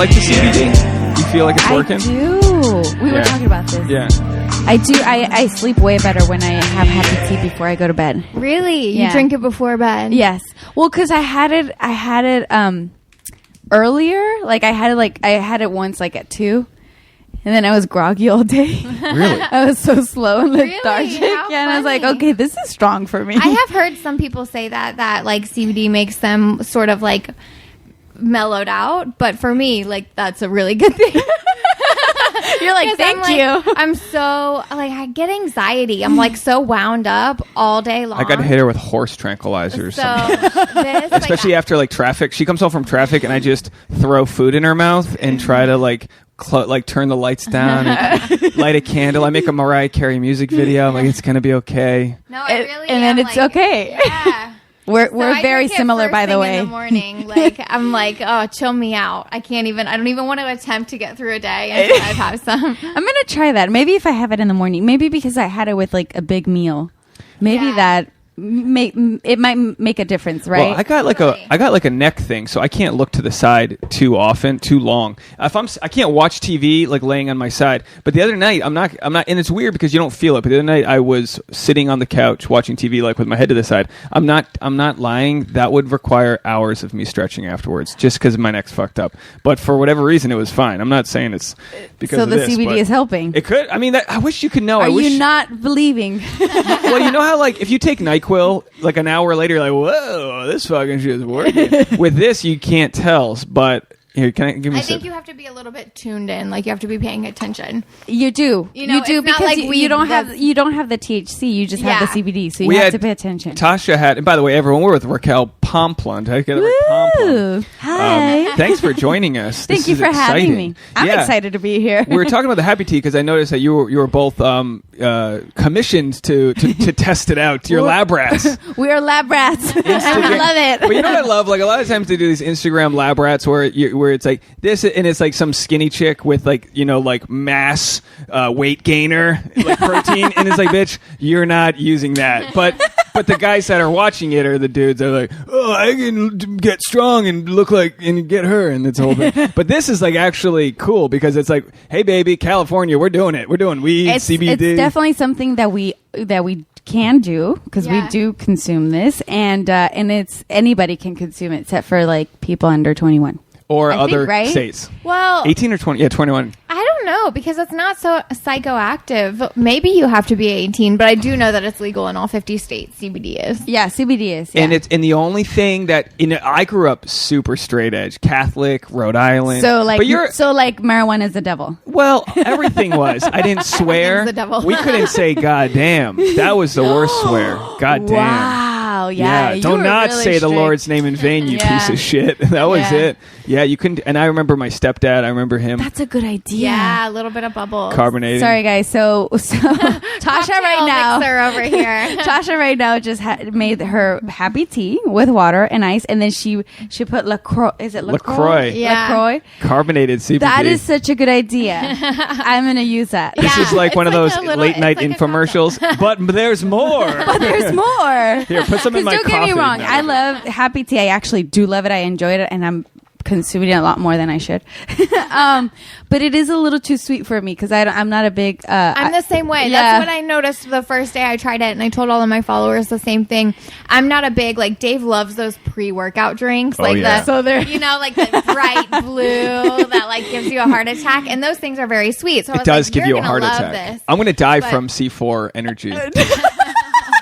like the CBD? You feel like it's working? I do. We were talking about this. Yeah. I do. I sleep way better when I have happy tea before I go to bed. Really? Yeah. You drink it before bed? Yes. Well, because I had it earlier. Like I had it once like at 2. And then I was groggy all day. Really? I was so slow and lethargic. How and I was like, funny. okay, this is strong for me. I have heard some people say that like CBD makes them sort of like mellowed out. But for me, like that's a really good thing. You're like, thank you. I'm so like I get anxiety. I'm like so wound up all day long. I got to hit her with horse tranquilizers. So this, especially after like traffic. She comes home from traffic, and I just throw food in her mouth and try to like turn the lights down, and light a candle. I make a Mariah Carey music video. I'm like, it's gonna be okay. No, I really and am, then it's like, okay. Yeah. We're I very drink it similar, first by the thing way. In the morning, like I'm like, oh, chill me out. I don't even want to attempt to get through a day until I've had some. I'm gonna try that. Maybe if I have it in the morning. Maybe because I had it with like a big meal. Maybe that it might make a difference, right? Well, I got like a neck thing, so I can't look to the side too often, too long. I can't watch TV like laying on my side. But the other night, I'm not, and it's weird because you don't feel it. But the other night, I was sitting on the couch watching TV, like with my head to the side. I'm not lying. That would require hours of me stretching afterwards, just because my neck's fucked up. But for whatever reason, it was fine. I'm not saying it's because so of the this, CBD but is helping. It could. I mean, I wish you could know. Are you not believing? Well, you know how like if you take NyQuil, like an hour later, you're like, whoa, this fucking shit is working. With this, you can't tell, but here, can I give me? I think you have to be a little bit tuned in, like you have to be paying attention. You do, you do it's not because like you don't have the THC. You just have the CBD, so you have to pay attention. Tasha had, and by the way, everyone, we're with Raquel Pomplun. Woo! Hi. Thanks for joining us. Thank you for having me. I'm excited to be here. We were talking about the happy tea because I noticed that you were both commissioned to test it out. You're lab rats. We are lab rats. I love it. But you know what I love? Like a lot of times they do these Instagram lab rats where it's like this, and it's like some skinny chick with like like mass weight gainer like protein, and it's like, bitch, you're not using that. But the guys that are watching it are the dudes that are like, oh, I can get strong and look like and get her, and it's a whole thing. But this is like actually cool because it's like, hey baby, California, we're doing it. We're doing weed, CBD. It's definitely something that we can do because we do consume this, and it's anybody can consume it except for like people under 21 or other right? states. Well, 18 or 20, 21. I don't know because it's not so psychoactive. Maybe you have to be 18, but I do know that it's legal in all 50 states. CBD is. Yeah, CBD is. Yeah. And the only thing that I grew up super straight edge, Catholic, Rhode Island. So like marijuana is the devil. Well, everything was. I didn't swear. The devil. We couldn't say God damn. That was the worst swear. God damn. Wow. Yeah. Do not really say the Lord's name in vain, you piece of shit. That was it. Yeah, you couldn't. And I remember my stepdad. I remember him. That's a good idea. Yeah, a little bit of bubbles. Carbonating. Sorry, guys. So Tasha right now. Mixer over here. Tasha right now just made her happy tea with water and ice, and then she put LaCroix. Is it LaCroix? Yeah. LaCroix. Carbonated CBD. That is such a good idea. I'm going to use that. This is like one of those late night infomercials. But there's more. But there's more. Here, put some in my coffee. Don't get me wrong. I love happy tea. I actually do love it. I enjoyed it, and I'm consuming it a lot more than I should. But it is a little too sweet for me because I'm not a big... I'm the same way. Yeah. That's what I noticed the first day I tried it, and I told all of my followers the same thing. I'm not a big... Like, Dave loves those pre-workout drinks. Oh, like yeah. like the bright blue that, like, gives you a heart attack. And those things are very sweet. So it does give you a heart attack. I'm going to die from C4 energy.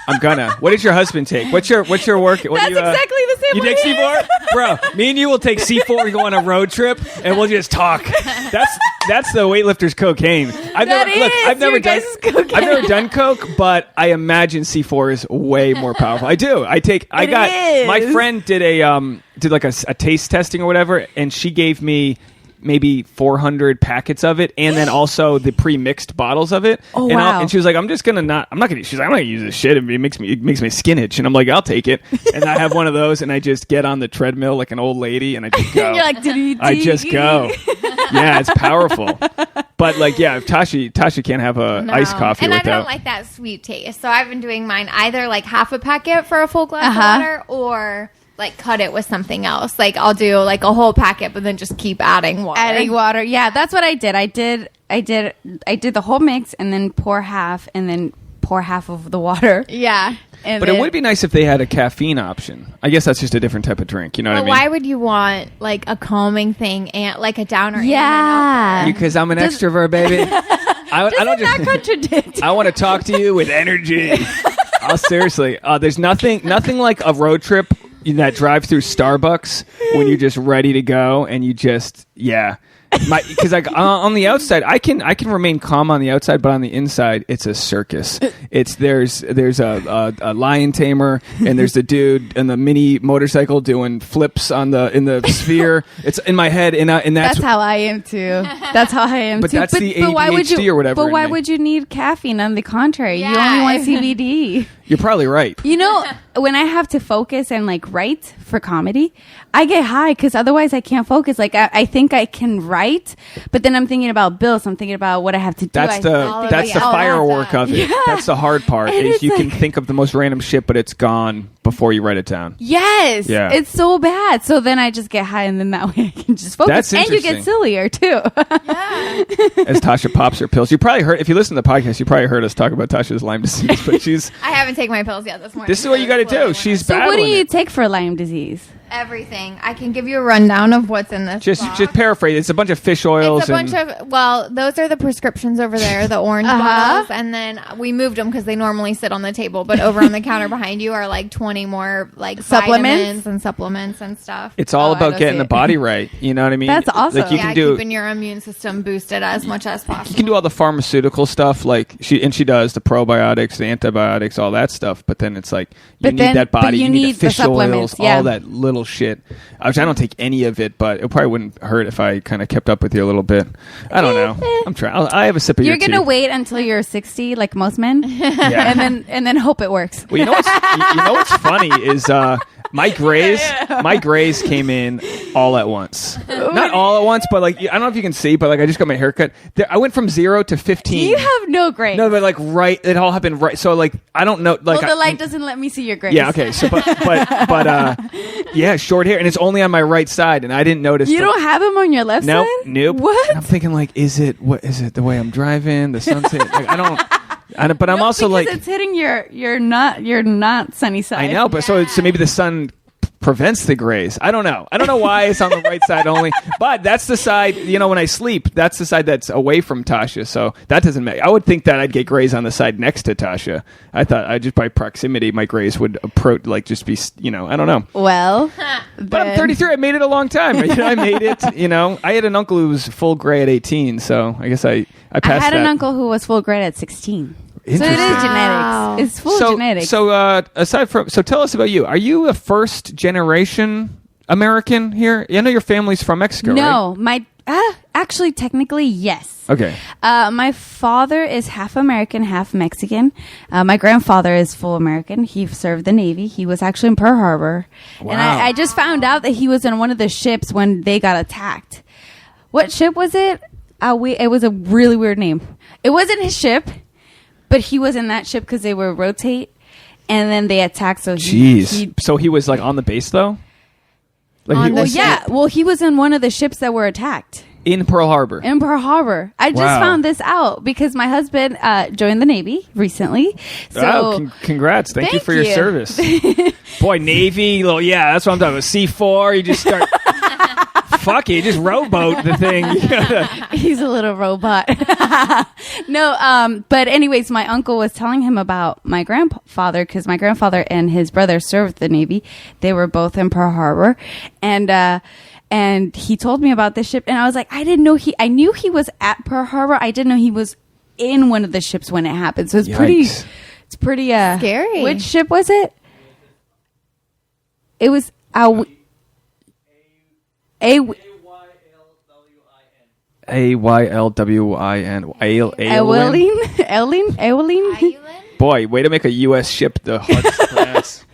I'm gonna. What did your husband take? What's your work? That's exactly the same. You take C4, bro. Me and you will take C4 and go on a road trip, and we'll just talk. That's the weightlifter's cocaine. I've never done coke, but I imagine C4 is way more powerful. I do. My friend did a taste testing or whatever, and she gave me maybe 400 packets of it, and then also the pre-mixed bottles of it. Oh, and wow. And she was like, I'm not gonna use this shit. It makes my skin itch. And I'm like, I'll take it. And I have one of those, and I just get on the treadmill like an old lady, and I just go. You're like, I just go. Yeah, it's powerful. But like, yeah, if Tasha can't have a iced coffee and without. I don't like that sweet taste, so I've been doing mine either like half a packet for a full glass of water, or like cut it with something else. Like I'll do like a whole packet, but then just keep adding water. Yeah, that's what I did. I did the whole mix and then pour half of the water. Yeah. But it would be nice if they had a caffeine option. I guess that's just a different type of drink. You know what I mean? Why would you want like a calming thing and like a downer? Yeah. Because I'm an extrovert, baby. I don't just not contradict. I want to talk to you with energy. Oh, seriously. There's nothing like a road trip that drive through Starbucks when you're just ready to go and you just because like on the outside I can remain calm on the outside, but on the inside it's a circus. There's a lion tamer and there's a dude in the mini motorcycle doing flips in the sphere. It's in my head and that's how I am too. That's how I am but too. That's the ADHD or whatever. But why would you need caffeine? On the contrary, you only want CBD. You're probably right. You know, when I have to focus and like write for comedy, I get high because otherwise I can't focus. Like I think I can write, but then I'm thinking about bills. I'm thinking about what I have to do. That's the firework of it. Yeah. That's the hard part. Is you can think of the most random shit, but it's gone before you write it down. Yes. Yeah. It's so bad. So then I just get high, and then that way I can just focus. That's interesting. And you get sillier too. Yeah. As Tasha pops her pills, you probably heard. If you listen to the podcast, you probably heard us talk about Tasha's Lyme disease. But I haven't taken my pills yet this morning. This is what you got to do. She's so battling. What do you take for Lyme disease? Everything. I can give you a rundown of what's in this box. Just paraphrase. It's a bunch of fish oils. It's a bunch of, those are the prescriptions over there, the orange bottles. And then we moved them because they normally sit on the table. But over on the counter behind you are like 20 more like supplements and stuff. It's all about getting the body right. You know what I mean? That's awesome. Like you can do, keeping your immune system boosted as much as possible. You can do all the pharmaceutical stuff like she does, the probiotics, the antibiotics, all that stuff. But then it's like you need that body. You need the fish oils, all that little shit. Which I don't take any of it, but it probably wouldn't hurt if I kind of kept up with you a little bit. I don't know. I'm trying. I have a sip of your tea. You're gonna wait until you're 60, like most men, and then hope it works. Well, you know what's funny is my grays came in all at once. Not all at once, but like I don't know if you can see, but like I just got my haircut. I went from 0 to 15. You have no grays. No, but like it all happened right. So like I don't know. Like the light doesn't let me see your grays. Yeah. Okay. So but yeah, short hair, and it's only on my right side, and I didn't notice. You don't have them on your left side? Nope. What? And I'm thinking like, is it the way I'm driving? The sun's hitting. Like, but I'm also like, it's hitting your not sunny side. I know, but so maybe the sun prevents the grays. I don't know why it's on the right side only, but that's the side, when I sleep, that's the side that's away from Tasha, so that doesn't make. I would think that I'd get grays on the side next to Tasha. I thought just by proximity my grays would approach, like just be, I don't know. Well, but I'm 33. I made it a long time. I made it. I had an uncle who was full gray at 18, so I guess I passed that. I had an uncle who was full gray at 16. So it is genetics. It's full genetics. So tell us about you. Are you a first generation American here? I know your family's from Mexico, no, right? Actually, technically, yes. Okay. My father is half American, half Mexican. My grandfather is full American. He served the Navy. He was actually in Pearl Harbor. Wow. And I just found out that he was on one of the ships when they got attacked. What ship was it? It was a really weird name. It wasn't his ship. But he was in that ship because they would rotate, and then they attacked. So so he was like on the base though. He was in one of the ships that were attacked in Pearl Harbor. I just found this out because my husband joined the Navy recently. So congrats! Thank you for your service. Boy, Navy. Well, yeah, that's what I'm talking about. C4. You just start. Fuck you, just rowboat the thing. He's a little robot. No, but anyways, my uncle was telling him about my grandfather because my grandfather and his brother served the Navy. They were both in Pearl Harbor, and he told me about this ship, and I was like, I didn't know I knew he was at Pearl Harbor. I didn't know he was in one of the ships when it happened. So it's pretty scary. Which ship was it? It was Aylwin. Boy, way to make a U.S. ship the hardest to pronounce.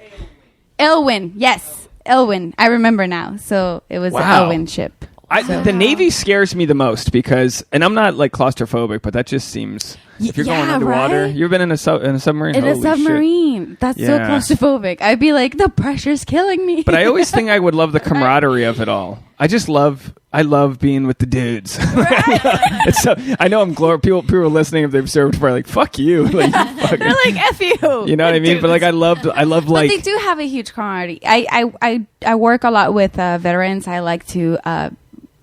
Aylwin, yes. Aylwin. I remember now. So it was the Aylwin ship. The Navy scares me the most because, and I'm not like claustrophobic, but that just seems. If you're going underwater, right? you've been in a submarine. In a Holy submarine, shit. that's so claustrophobic. I'd be like, the pressure's killing me. But I always think I would love the camaraderie of it all. I love being with the dudes. It's so, I know people listening, if they've served for like, fuck you. Like, they're like, F you. You know what I mean? Dudes. But like, I love but like. they do have a huge camaraderie. I work a lot with veterans. I like to,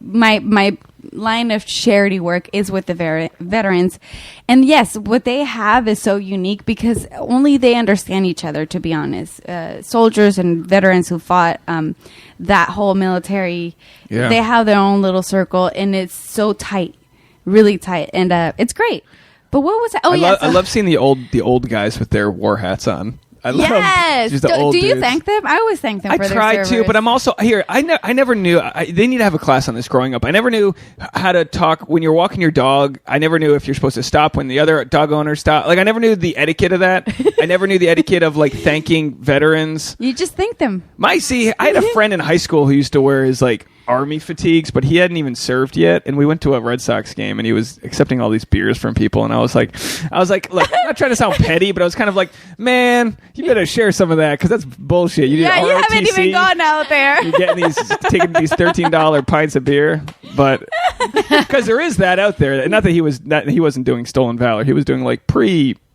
my line of charity work is with the veterans. And yes, what they have is so unique because only they understand each other, to be honest. Soldiers and veterans who fought that whole military, they have their own little circle, and it's so tight, really tight. And it's great. But what was that? Oh, I love seeing the old guys with their war hats on. I love just the old do you dudes. thank them? I always thank them for their service. I try to, but I'm also here. I never knew. They need to have a class on this growing up. I never knew how to talk when you're walking your dog. I never knew if you're supposed to stop when the other dog owner stop. Like I never knew the etiquette of that. I never knew the etiquette of like thanking veterans. You just thank them. I had a friend in high school who used to wear his like Army fatigues, but he hadn't even served yet. And we went to a Red Sox game, and he was accepting all these beers from people. And I was like, look, I'm not trying to sound petty, but I was kind of like, man, you better share some of that because that's bullshit. You haven't even gone out there. You're taking these $13 pints of beer, but because there is that out there. Not that he wasn't doing stolen valor. He was doing like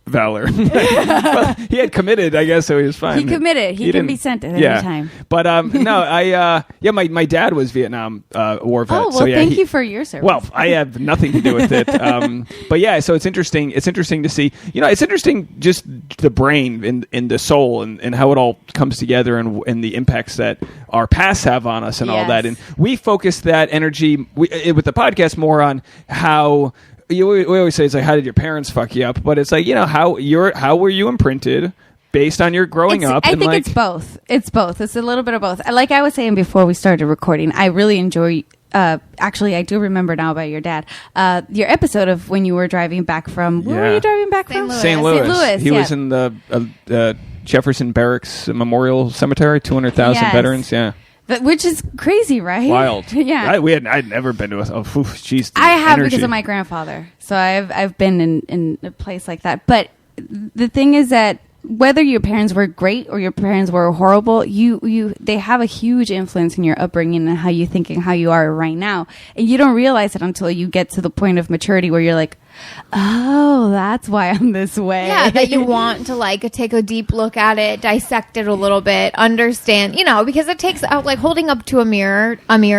valor. Well, he had committed, I guess, so he was fine. He committed. He can be sent at any time. But no, my dad was Vietnam War vet. Oh, well, so, thank you for your service. Well, I have nothing to do with it. But yeah, so it's interesting. It's interesting to see. It's interesting just the brain and the soul and how it all comes together and the impacts that our pasts have on us and all that. And we focus that energy with the podcast more on how. We always say it's like, how did your parents fuck you up? But it's like, how were you imprinted based on your growing up? I think it's both. It's both. It's a little bit of both. Like I was saying before we started recording, I really enjoy. Actually, I do remember now about your dad. Your episode of when you were driving back from. Where were you driving back from? St. Louis. He was in the Jefferson Barracks Memorial Cemetery. 200,000 veterans. Yeah. Which is crazy, right? Wild. Yeah. I'd never been to a... Oh, jeez. I have because of my grandfather. So I've been in a place like that. But the thing is that whether your parents were great or your parents were horrible, they have a huge influence in your upbringing and how you think and how you are right now. And you don't realize it until you get to the point of maturity where you're like, oh, that's why I'm this way. Yeah, that you want to like take a deep look at it, dissect it a little bit, understand, because it takes like holding up to a mirror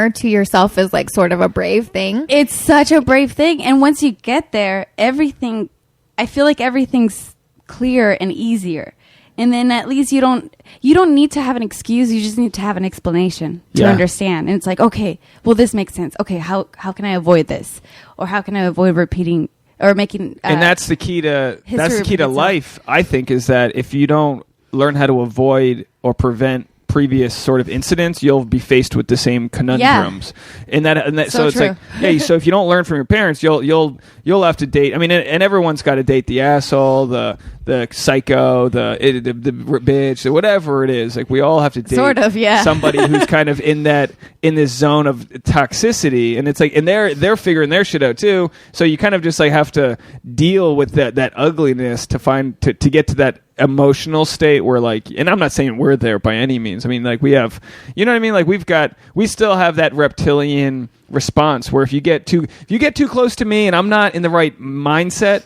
to yourself is like sort of a brave thing. It's such a brave thing. And once you get there, I feel like everything's clear and easier. And then at least you don't need to have an excuse. You just need to have an explanation to understand. And it's like, okay, well, this makes sense. Okay, how can I avoid this? Or how can I avoid repeating or making and that's the key to life, I think, is that if you don't learn how to avoid or prevent previous sort of incidents, you'll be faced with the same conundrums. And that so it's true. like, hey, so if you don't learn from your parents, you'll have to date. I mean, and everyone's got to date the asshole, the psycho, the bitch, whatever it is. Like we all have to date somebody who's kind of in this zone of toxicity, and it's like, and they're figuring their shit out too. So you kind of just like have to deal with that ugliness to get to that emotional state where like, and I'm not saying we're there by any means. I mean, like we have, you know what I mean? Like we still have that reptilian response where if you get too close to me and I'm not in the right mindset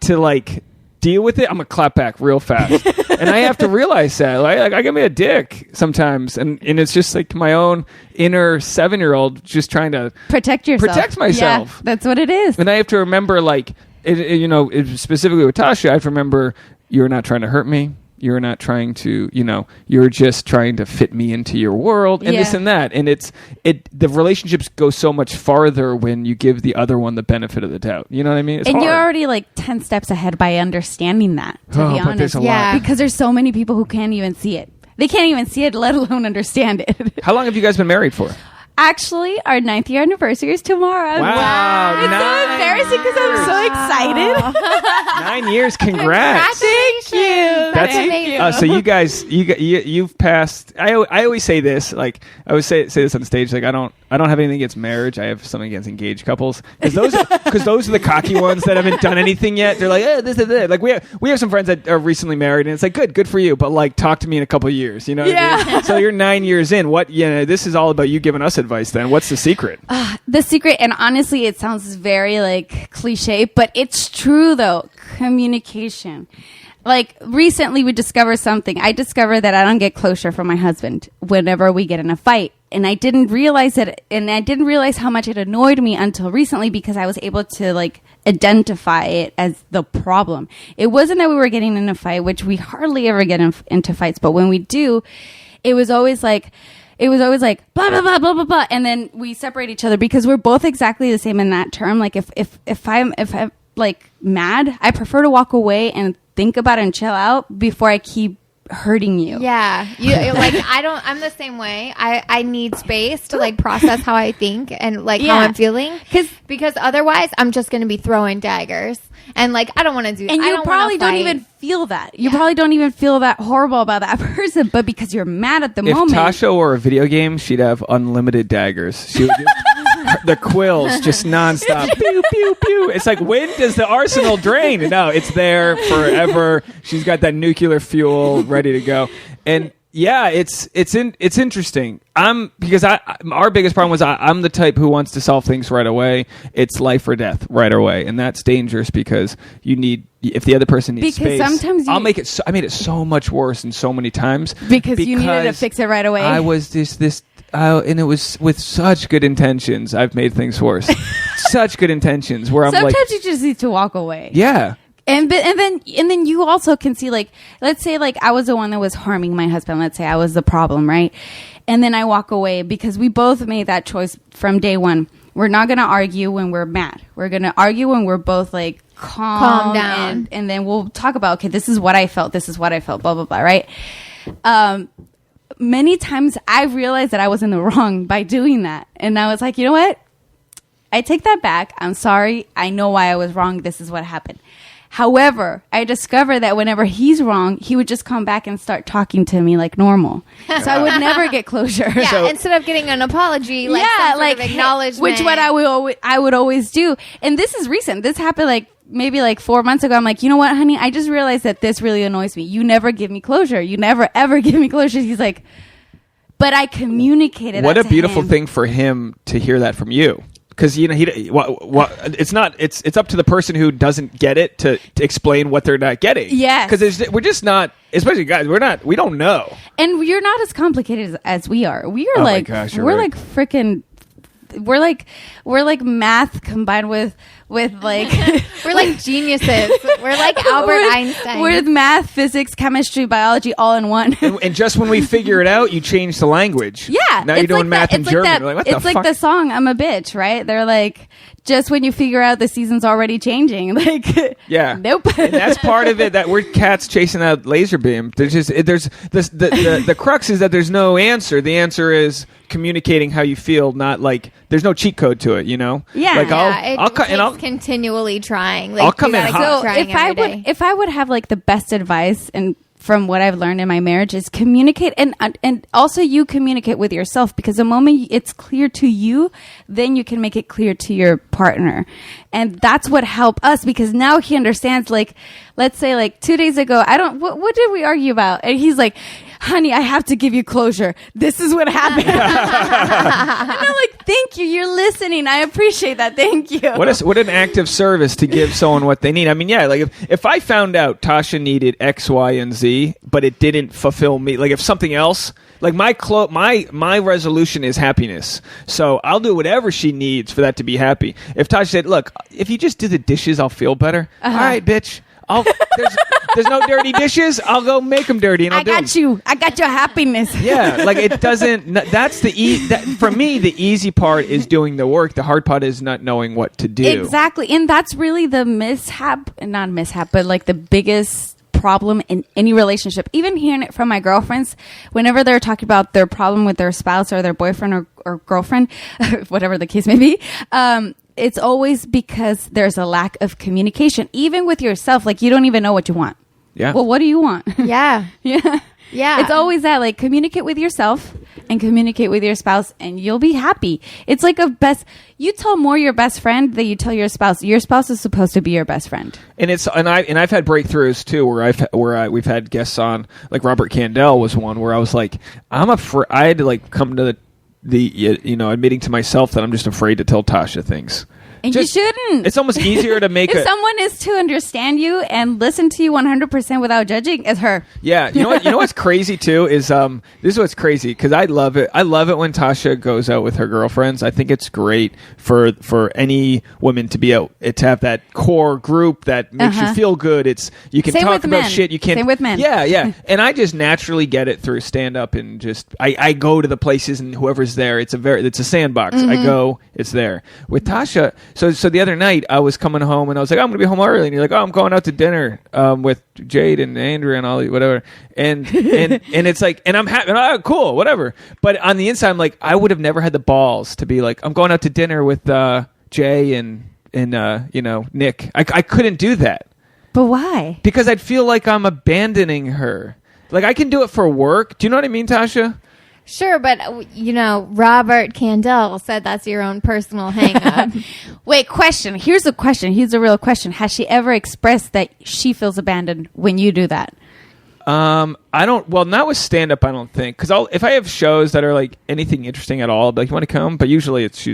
to like deal with it, I'm gonna clap back real fast. And I have to realize that like I can be a dick sometimes, and it's just like my own inner 7-year-old just trying to protect myself. Yeah, that's what it is. And I have to remember, like specifically with Tasha, I have to remember, you're not trying to hurt me. You're not trying to, you're just trying to fit me into your world and this and that. And the relationships go so much farther when you give the other one the benefit of the doubt. You know what I mean? It's hard. You're already like 10 steps ahead by understanding that, to be honest. But there's a lot. Because there's so many people who can't even see it. They can't even see it, let alone understand it. How long have you guys been married for? Actually, our 9th year anniversary is tomorrow. Wow. It's so embarrassing because I'm so excited. 9 years. Congrats. Thank you. That's amazing. So you guys, you've passed. I always say this. Like I always say this on stage. Like I don't have anything against marriage. I have something against engaged couples because those are the cocky ones that haven't done anything yet. They're like, this is it. Like we have some friends that are recently married, and it's like good for you, but like talk to me in a couple of years. You know? Yeah. What I mean? So you're 9 years in. This is all about you giving us advice. Then what's the secret? The secret, and honestly, it sounds very like cliche, but it's true though. Communication. Like recently we discovered something. I discovered that I don't get closure from my husband whenever we get in a fight. And I didn't realize it. And I didn't realize how much it annoyed me until recently because I was able to like identify it as the problem. It wasn't that we were getting in a fight, which we hardly ever get into fights. But when we do, it was always like blah, blah, blah, blah, blah, blah. And then we separate each other because we're both exactly the same in that term. Like if I'm like mad, I prefer to walk away and think about it and chill out before I keep hurting you. Yeah. I'm the same way. I need space to like process how I think and like how I'm feeling. Because otherwise I'm just going to be throwing daggers. And like, I don't want to do that. And you probably don't even feel that. You probably don't even feel that horrible about that person, but because you're mad at the moment. If Tasha were a video game, she'd have unlimited daggers. She would just, the quills just nonstop. Pew, pew, pew. It's like, when does the arsenal drain? No, it's there forever. She's got that nuclear fuel ready to go. And yeah, it's interesting. Because our biggest problem was I'm the type who wants to solve things right away. It's life or death right away, and that's dangerous because if the other person needs space. Sometimes I made it so much worse and so many times because you needed to fix it right away. I was and it was with such good intentions. I've made things worse. Such good intentions where sometimes you just need to walk away. Yeah. And then you also can see, like, let's say like I was the one that was harming my husband. Let's say I was the problem, right? And then I walk away because we both made that choice from day one. We're not going to argue when we're mad. We're going to argue when we're both like calm down. And then we'll talk about, okay, this is what I felt. This is what I felt, blah, blah, blah, right? Many times I realized that I was in the wrong by doing that. And I was like, you know what? I take that back. I'm sorry. I know why I was wrong. This is what happened. However, I discovered that whenever he's wrong, he would just come back and start talking to me like normal. So I would never get closure. Yeah, so, instead of getting an apology, like some sort of acknowledgement. Which what I would always do. And this is recent. This happened like maybe like 4 months ago. I'm like, you know what, honey? I just realized that this really annoys me. You never give me closure. You never, ever give me closure. He's like, but I communicated that to What a beautiful him. thing for him to hear that from you. Because it's up to the person who doesn't get it to explain what they're not getting. Yeah, because we're just not, especially guys. We don't know, and you're not as complicated as we are. We are like freaking. We're like math combined with like we're like geniuses. We're like Albert Einstein. We're math, physics, chemistry, biology all in one. and just when we figure it out, you change the language. Yeah, now you're doing math in German. It's like the song "I'm a Bitch," right? They're like, just when you figure out the season's already changing, like yeah, nope. And that's part of it. That we're cats chasing that laser beam. There's the crux is that there's no answer. The answer is communicating how you feel, not like there's no cheat code to it, you know? Yeah. Like I'll continually trying. Like, I'll come in hot. So if I would have like the best advice and from what I've learned in my marriage is communicate and also you communicate with yourself, because the moment it's clear to you, then you can make it clear to your partner. And that's what helped us, because now he understands, like, let's say like 2 days ago, what did we argue about? And he's like, honey, I have to give you closure. This is what happened. And I'm like, thank you. You're listening. I appreciate that. Thank you. What an act of service to give someone what they need. I mean, yeah, like if I found out Tasha needed X, Y, and Z, but it didn't fulfill me, like if something else, like my resolution is happiness. So I'll do whatever she needs for that to be happy. If Tasha said, look, if you just do the dishes, I'll feel better. All right, bitch. There's no dirty dishes. I'll go make them dirty, and I'll do them. I got your happiness. Yeah, like it doesn't. That's for me. The easy part is doing the work. The hard part is not knowing what to do. Exactly, and that's really the not mishap, but like the biggest problem in any relationship. Even hearing it from my girlfriends, whenever they're talking about their problem with their spouse or their boyfriend or girlfriend, whatever the case may be, it's always because there's a lack of communication. Even with yourself, like you don't even know what you want. Yeah. Well, what do you want? Yeah. Yeah. Yeah. It's always that, like, communicate with yourself and communicate with your spouse and you'll be happy. It's like you tell more your best friend than you tell your spouse. Your spouse is supposed to be your best friend. And I've had breakthroughs too where we've had guests on, like Robert Candell was one where I was like, I had to like come to the admitting to myself that I'm just afraid to tell Tasha things. And you shouldn't. It's almost easier to make if someone is to understand you and listen to you 100% without judging, it's her. Yeah. You know what's crazy too is this is what's crazy because I love it. I love it when Tasha goes out with her girlfriends. I think it's great for any woman to be out to have that core group that makes you feel good. You can talk about shit. You can't. Same with men. Yeah. And I just naturally get it through stand up and just I go to the places and whoever's there. It's a sandbox. I go. It's there with Tasha. So the other night I was coming home and I was like, I'm going to be home early. And you're like, oh, I'm going out to dinner with Jade and Andrew and all whatever. And it's like, and I'm happy. Oh, cool, whatever. But on the inside, I'm like, I would have never had the balls to be like, I'm going out to dinner with Jay and Nick. I couldn't do that. But why? Because I'd feel like I'm abandoning her. Like I can do it for work. Do you know what I mean, Tasha? Sure, but, Robert Candell said that's your own personal hang-up. Wait, question. Here's a question. Here's a real question. Has she ever expressed that she feels abandoned when you do that? Not with stand-up, I don't think. Because if I have shows that are, like, anything interesting at all, I'll be like, you want to come? But usually it's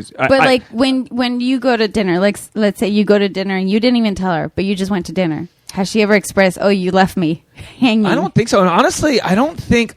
when you go to dinner, like, let's say you go to dinner and you didn't even tell her, but you just went to dinner. Has she ever expressed, oh, you left me hanging? I don't think so. And honestly, I'm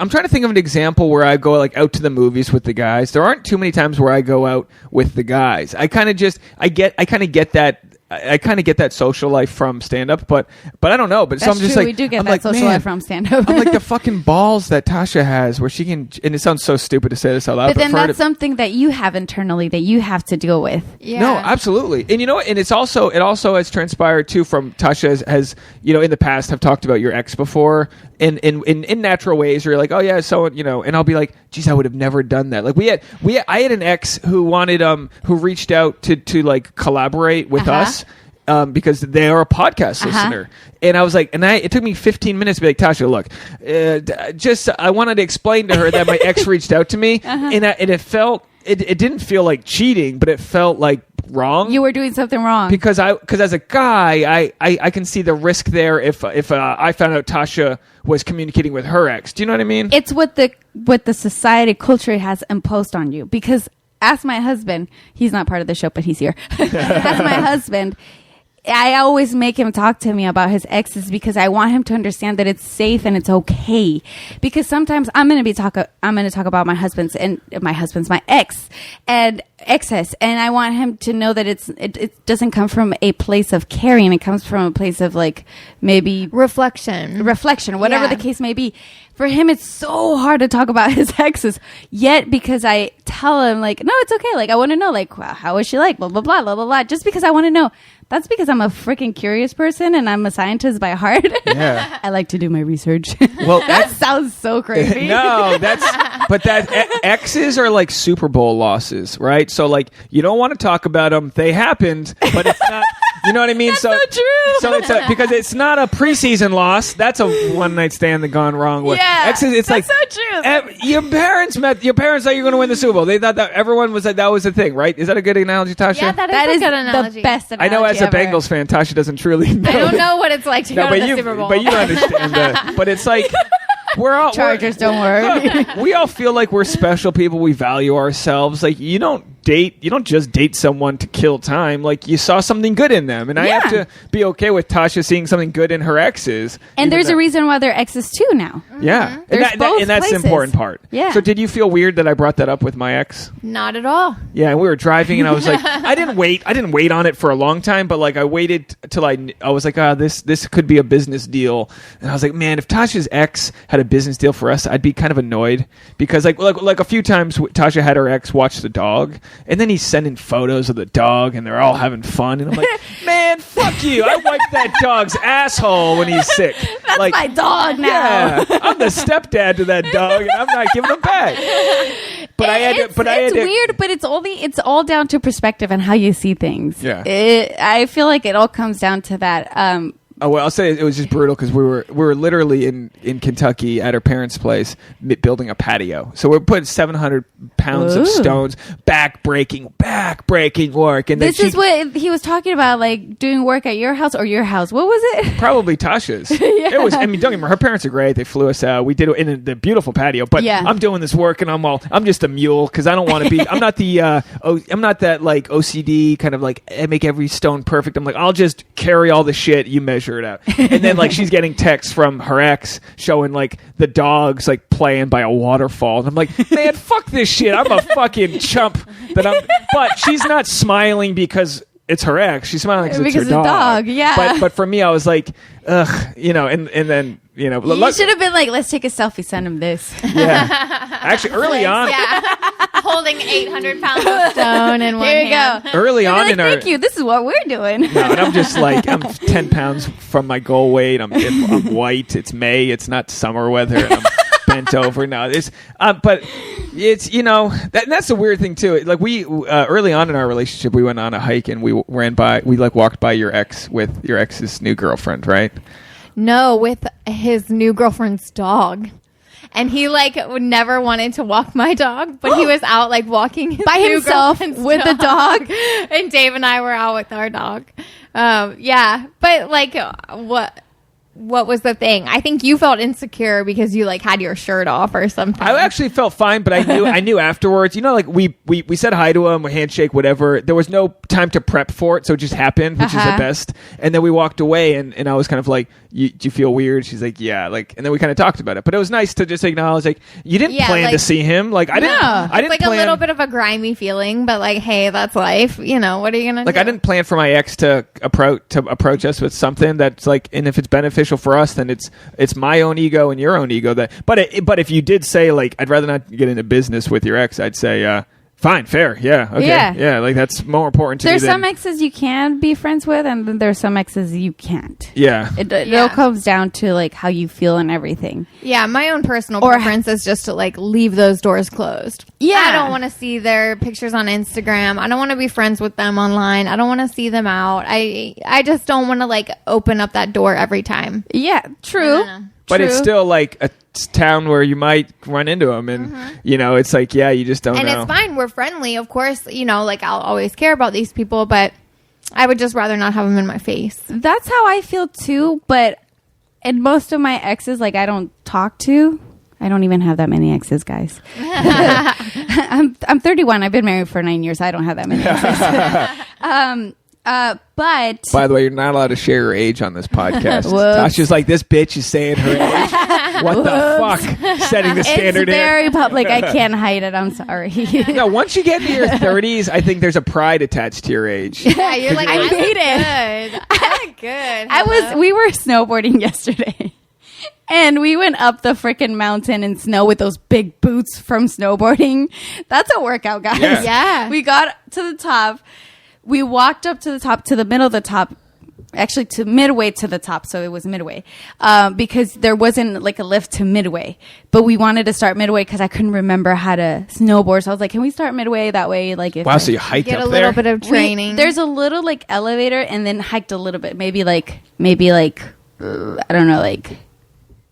trying to think of an example where I go like out to the movies with the guys. There aren't too many times where I go out with the guys. I kind of get that social life from stand up, but I don't know. But That's so I'm just true. like, We do get I'm that like, social man, life from stand up. I'm like the fucking balls that Tasha has where she can, and it sounds so stupid to say this out loud. But then that's something that you have internally that you have to deal with. Yeah. No, absolutely. And you know what? And it also has transpired too from Tasha has in the past have talked about your ex before in natural ways where you're like, oh yeah, so and I'll be like, geez, I would have never done that. Like I had an ex who wanted who reached out to like collaborate with us. Because they are a podcast listener. And I was like, it took me 15 minutes to be like, Tasha, look, I wanted to explain to her that my ex reached out to me and it didn't feel like cheating, but it felt like wrong. You were doing something wrong. Because as a guy, I can see the risk there if I found out Tasha was communicating with her ex. Do you know what I mean? It's what the society culture has imposed on you. Because as my husband, he's not part of the show, but he's here. As my husband, I always make him talk to me about his exes because I want him to understand that it's safe and it's okay. Because sometimes I'm going to talk about my husband's my ex and excess, and I want him to know that it doesn't come from a place of caring. It comes from a place of like maybe reflection, whatever the case may be. For him, it's so hard to talk about his exes. Yet, because I tell him like, no, it's okay. Like I want to know, like, how is she like? Blah blah blah blah blah blah. Just because I want to know. That's because I'm a freaking curious person and I'm a scientist by heart. Yeah. I like to do my research. Well, that sounds so crazy. No, exes are like Super Bowl losses, right? So like you don't want to talk about them. They happened, but it's not. You know what I mean? That's so true. So it's because it's not a preseason loss. That's a one night stand that gone wrong. With exes, it's that's like so true. Your parents thought you were going to win the Super Bowl. They thought that everyone was that was the thing, right? Is that a good analogy, Tasha? Yeah, that is a good analogy. The best analogy. I know as a ever. Bengals fan, Tasha doesn't truly know. I don't know what it's like to go to the Super Bowl. But you understand that. But it's like we're all Chargers. Don't worry. We all feel like we're special people. We value ourselves. Like you don't just date someone to kill time. Like you saw something good in them, and I have to be okay with Tasha seeing something good in her exes. And there's a reason why they're exes too now. Yeah, and that's the important part. Yeah. So did you feel weird that I brought that up with my ex? Not at all. Yeah, and we were driving, and I was like, I didn't wait on it for a long time, but like I waited till I was like, this could be a business deal, and I was like, man, if Tasha's ex had a business deal for us, I'd be kind of annoyed because like a few times Tasha had her ex watch the dog. And then he's sending photos of the dog, and they're all having fun. And I'm like, man, fuck fuck you. I wipe that dog's asshole when he's sick. That's my dog now. Yeah, I'm the stepdad to that dog, and I'm not giving him back. But it's weird, but it's all down to perspective and how you see things. Yeah. I feel like it all comes down to that. Oh, well, I'll say it was just brutal because we were literally in Kentucky at our parents' place building a patio. So we're putting 700 pounds of stones, back-breaking work. And this is what he was talking about, like doing work at your house or your house. What was it? Probably Tasha's. Yeah. It was. I mean, don't get me wrong. Her parents are great. They flew us out. We did it in the beautiful patio. But I'm doing this work, and I'm just a mule because I don't want to be. I'm not the. I'm not that like OCD kind of like make every stone perfect. I'm like, I'll just carry all the shit. You measure it out. And then like she's getting texts from her ex showing like the dogs like playing by a waterfall, and I'm like, man, fuck this shit. I'm a fucking chump but she's not smiling because it's her ex. She's smiling because it's her dog. Yeah. But for me, I was like, ugh, and then you should have been like, let's take a selfie, send him this. Yeah. Actually, early on. Yeah. Holding 800 pounds of stone in one hand. Here you go. Early on in our... Thank you. This is what we're doing. No, and I'm just like, I'm 10 pounds from my goal weight. I'm white. It's May. It's not summer weather. And I'm bent over now. But it's, that's the weird thing too. Like we, early on in our relationship, we went on a hike and we walked by your ex with your ex's new girlfriend, right? No, with his new girlfriend's dog. And he never wanted to walk my dog, but he was out walking his by himself with the dog. And Dave and I were out with our dog. Yeah, but what was the thing? I think you felt insecure because you had your shirt off or something. I actually felt fine, but I knew afterwards. We said hi to him, we handshake, whatever. There was no time to prep for it, so it just happened, which is the best. And then we walked away, and I was kind of like, do you feel weird? She's like, yeah. And then we kind of talked about it. But it was nice to just acknowledge, you didn't plan to see him. I didn't it's plan, a little bit of a grimy feeling, but hey, that's life. What are you gonna do? I didn't plan for my ex to approach us with something that's and if it's beneficial for us, then it's my own ego and your own ego but if you did say I'd rather not get into business with your ex, I'd say fine, fair, yeah, okay, yeah, that's more important to me. There's some exes you can be friends with, and then there's some exes you can't. Yeah, it all comes down to how you feel and everything. Yeah, my own personal preference is just to leave those doors closed. Yeah, I don't want to see their pictures on Instagram. I don't want to be friends with them online. I don't want to see them out. I just don't want to open up that door every time. Yeah, true. But it's still a town where you might run into them, and it's you just don't know. And it's fine. We're friendly, of course. I'll always care about these people, but I would just rather not have them in my face. That's how I feel too. And most of my exes, I don't talk to. I don't even have that many exes, guys. I'm 31. I've been married for 9 years. I don't have that many exes. But by the way, you're not allowed to share your age on this podcast. Tasha's like, this bitch is saying her age. What the fuck? Setting the standard. It's very public. I can't hide it. I'm sorry. No, once you get into your 30s, I think there's a pride attached to your age. Yeah, you're like, I made it. I look good. We were snowboarding yesterday. And we went up the freaking mountain in snow with those big boots from snowboarding. That's a workout, guys. Yeah. We got to the top. We walked up to the top, to the middle of the top, actually to midway to the top. So it was midway, because there wasn't a lift to midway, but we wanted to start midway because I couldn't remember how to snowboard. So I was like, can we start midway? That way, if so you hiked get up a there? little bit of training. There's a little elevator, and then hiked a little bit, maybe I don't know,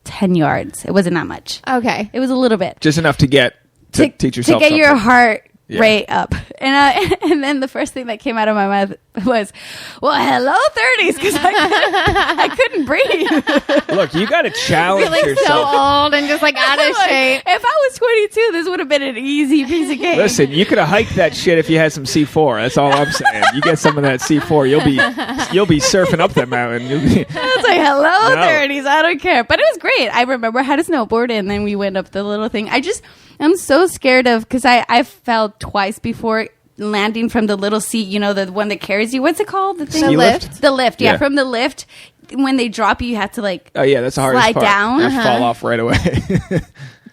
10 yards. It wasn't that much. Okay. It was a little bit. Just enough to teach yourself to get something. Your heart rate up. And then the first thing that came out of my mouth was, well, hello 30s, because I couldn't breathe. Look, you got to challenge Feeling yourself. so old and just out of shape. If I was 22, this would have been an easy piece of cake. Listen, you could have hiked that shit if you had some C4. That's all I'm saying. You get some of that C4, you'll be surfing up that mountain. I was like, hello 30s, I don't care. But it was great. I remember how to snowboard, and then we went up the little thing. I'm so scared of, because I fell twice before landing from the little seat, the one that carries you. What's it called? The thing? Ski lift? The lift, yeah. From the lift, when they drop you, you have to oh yeah, that's the hardest slide part. down. You fall off right away.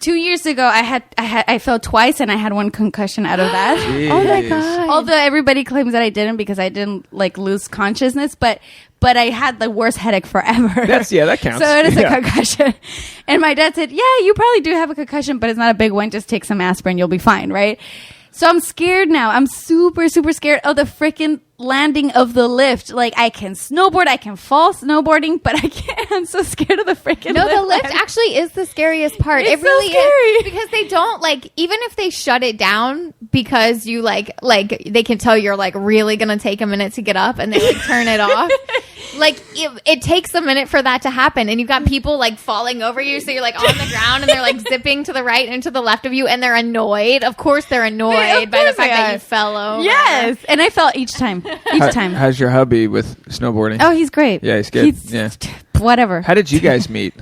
2 years ago, I fell twice, and I had one concussion out of that. Oh my god! Although everybody claims that I didn't, because I didn't lose consciousness, but but I had the worst headache forever. That counts. So it is a concussion. And my dad said, yeah, you probably do have a concussion, but it's not a big one. Just take some aspirin. You'll be fine, right? So I'm scared now. I'm super, super scared of the freaking landing of the lift. Like, I can snowboard, I can fall snowboarding, but I can't. I'm so scared of the freaking lift. No, the lift actually is the scariest part. It's it really so scary. is. Because they don't, like, even if they shut it down because you, like they can tell you're, like, really going to take a minute to get up and they, like, turn it off. Like, it takes a minute for that to happen. And you've got people, like, falling over you. So you're, like, on the ground and they're, like, zipping to the right and to the left of you. And they're annoyed. Of course they're annoyed by the fact that you fell over. Yes. And I fell each time. Time. How's your hubby with snowboarding? Oh, he's great. Yeah, he's good. Whatever. How did you guys meet?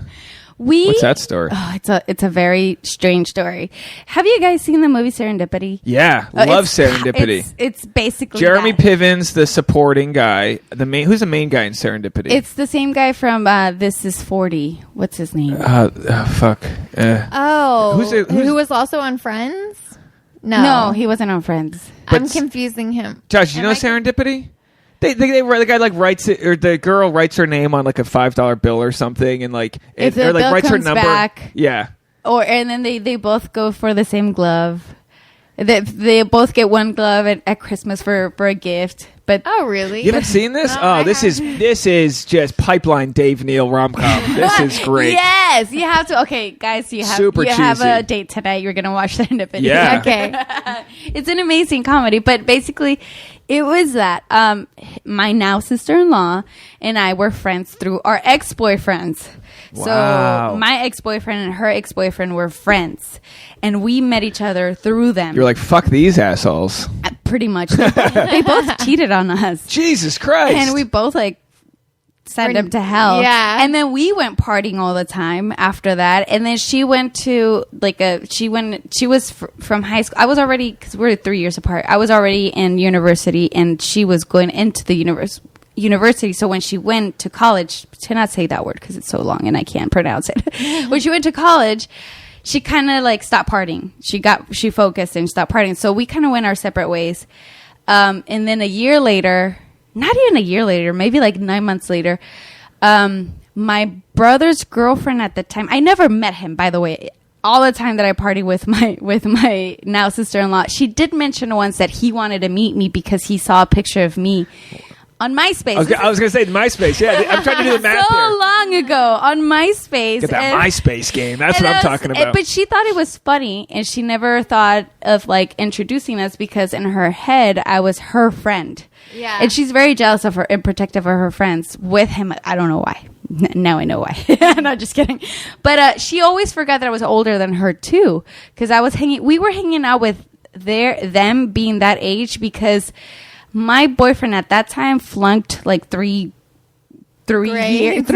What's that story? Oh, it's a very strange story. Have you guys seen the movie Serendipity? Yeah, love Serendipity. It's basically Jeremy that. Piven's the supporting guy. Who's the main guy in Serendipity? It's the same guy from This Is 40. What's his name? Fuck. Who was also on Friends? No, he wasn't on Friends. I'm confusing him. Josh, you know Serendipity? The guy like writes it, or the girl writes her name on like a $5 bill or something, and like if the bill writes comes her number. Back, yeah. And then they both go for the same glove. They both get one glove at Christmas for a gift. But oh, really? You haven't seen this? No, this is just pipeline Dave Neal rom-com. This is great. Yes, you have to. Okay, guys, you have a date tonight. You're gonna watch Serendipity. Yeah. Okay. It's an amazing comedy, but basically, it was that my now sister-in-law and I were friends through our ex-boyfriends. Wow. So my ex-boyfriend and her ex-boyfriend were friends, and we met each other through them. You're like, fuck these assholes. Pretty much. They both cheated on us. Jesus Christ. And we both like sent them to hell. Yeah. And then we went partying all the time after that. And then she went to she was from high school. I was already, because we're 3 years apart, I was already in university, and she was going into the university. So when she went to college, to not say that word because it's so long and I can't pronounce it. When she went to college, she kind of like stopped partying. She focused and stopped partying. So we kind of went our separate ways. And then a year later, not even a year later, maybe like 9 months later, my brother's girlfriend at the time, I never met him, by the way. All the time that I partied with my now sister-in-law, she did mention once that he wanted to meet me because he saw a picture of me on MySpace. Okay, I was going to say MySpace. Yeah, I'm trying to do the math so here. long ago on MySpace. Get that MySpace game. That's what I'm talking about. But she thought it was funny, and she never thought of like introducing us because in her head I was her friend. Yeah. And she's very jealous of her and protective of her friends with him. I don't know why. Now I know why. No, just kidding. But she always forgot that I was older than her too, because we were hanging out with them being that age, because my boyfriend at that time flunked like three grades.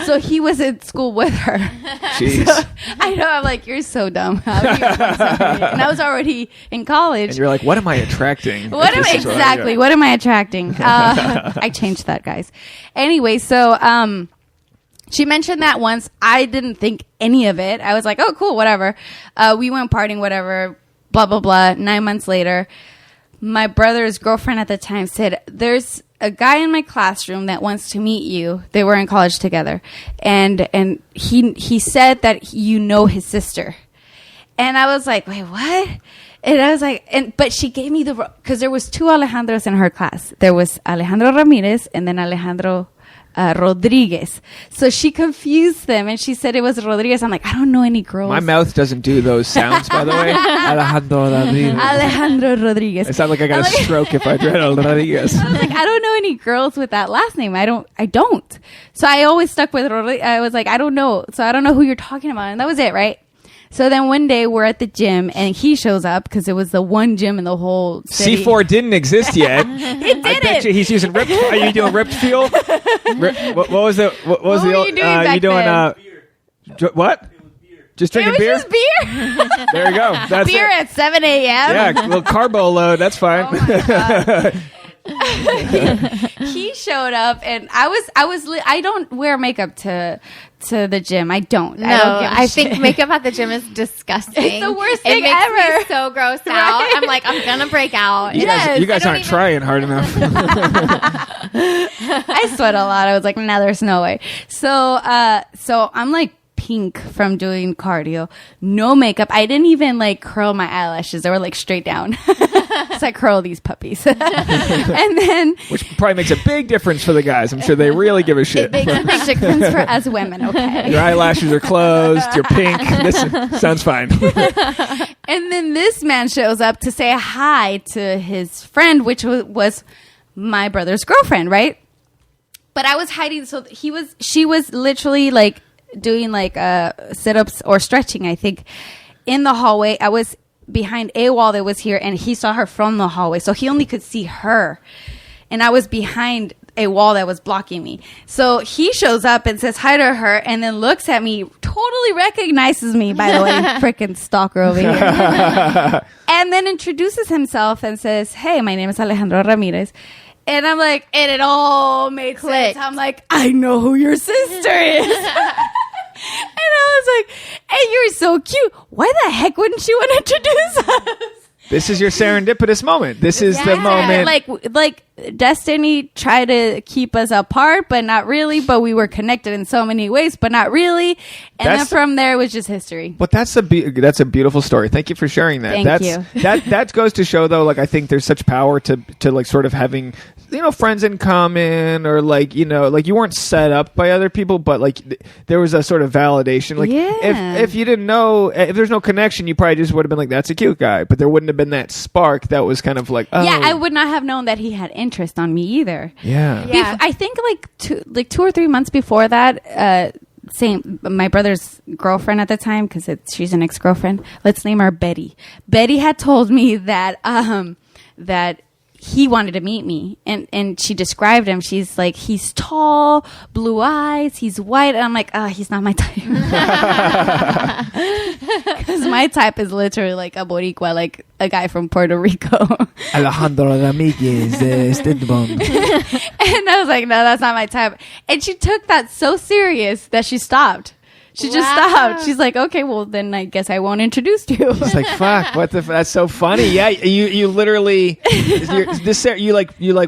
So he was in school with her. Jeez. So, I know. I'm like, you're so dumb. And I was already in college. And you're like, what am I attracting? What am I attracting? I changed that, guys. Anyway, so she mentioned that once. I didn't think any of it. I was like, oh, cool, whatever. We went partying, whatever, blah, blah, blah. 9 months later, my brother's girlfriend at the time said, there's a guy in my classroom that wants to meet you. They were in college together. And he said that you know his sister. And I was like, wait, what? And I was like, but she gave me because there was two Alejandros in her class. There was Alejandro Ramirez and then Alejandro Rodriguez. So she confused them, and she said it was Rodriguez. I'm like, I don't know any girls. My mouth doesn't do those sounds, by the way. Alejandro Rodriguez. It sounds like I got a stroke if I read Rodriguez. I was like, I don't know any girls with that last name. I don't. So I always stuck with Rodriguez. I was like, I don't know. So I don't know who you're talking about. And that was it, right? So then one day we're at the gym, and he shows up because it was the one gym in the whole city. C4 didn't exist yet. It didn't. I bet you he's using ripped. Are you doing ripped fuel? What was the? What was what the? Were you doing back then? What? Just drinking beer? It was just beer. There you go. That's beer it. at 7 a.m. Yeah, a little carbo load. That's fine. Oh my God. He showed up, and I don't wear makeup to the gym. I don't. No, I think makeup at the gym is disgusting. It's the worst thing it makes ever. Me so grossed out. Right? I'm like, I'm gonna break out. You guys aren't trying hard enough. I sweat a lot. I was like, no, there's no way. So I'm like pink from doing cardio, no makeup. I didn't even like curl my eyelashes. They were like straight down. So I curl these puppies. And then, which probably makes a big difference for the guys. I'm sure they really give a shit. It makes a big difference for us women. Okay. Your eyelashes are closed. You're pink. This sounds fine. And then this man shows up to say hi to his friend, which was my brother's girlfriend, right? But I was hiding. So she was literally like doing like sit-ups or stretching, I think, in the hallway. I was behind a wall that was here, and he saw her from the hallway, so he only could see her, and I was behind a wall that was blocking me. So he shows up and says hi to her, and then looks at me, totally recognizes me, by the way, freaking stalker over here, and then introduces himself and says, hey, my name is Alejandro Ramirez. And I'm like, and it all made sense. I'm like, I know who your sister is. And I was like, hey, you're so cute. Why the heck wouldn't you want to introduce us? This is your serendipitous moment. This is the moment. Like destiny tried to keep us apart, but not really. But we were connected in so many ways, but not really. And then from there, it was just history. But that's a beautiful story. Thank you for sharing that. Thank you. That goes to show, though, like, I think there's such power to like sort of having, you know, friends in common, or like, you know, like you weren't set up by other people, but like there was a sort of validation. Like if you didn't know, if there's no connection, you probably just would have been like, that's a cute guy. But there wouldn't have been that spark that was kind of like, oh. Yeah, I would not have known that he had interest on me either. Yeah. I think like 2 or 3 months before that, my brother's girlfriend at the time, because she's an ex-girlfriend. Let's name her Betty. Betty had told me that that he wanted to meet me, and she described him. She's like, he's tall, blue eyes, he's white, and I'm like, he's not my type. Because my type is literally like a Boricua, like a guy from Puerto Rico. Alejandro Ramirez, And I was like, no, that's not my type. And she took that so serious that she stopped. She just stopped. She's like, okay, well, then I guess I won't introduce you. It's like, fuck, that's so funny. Yeah, you literally, you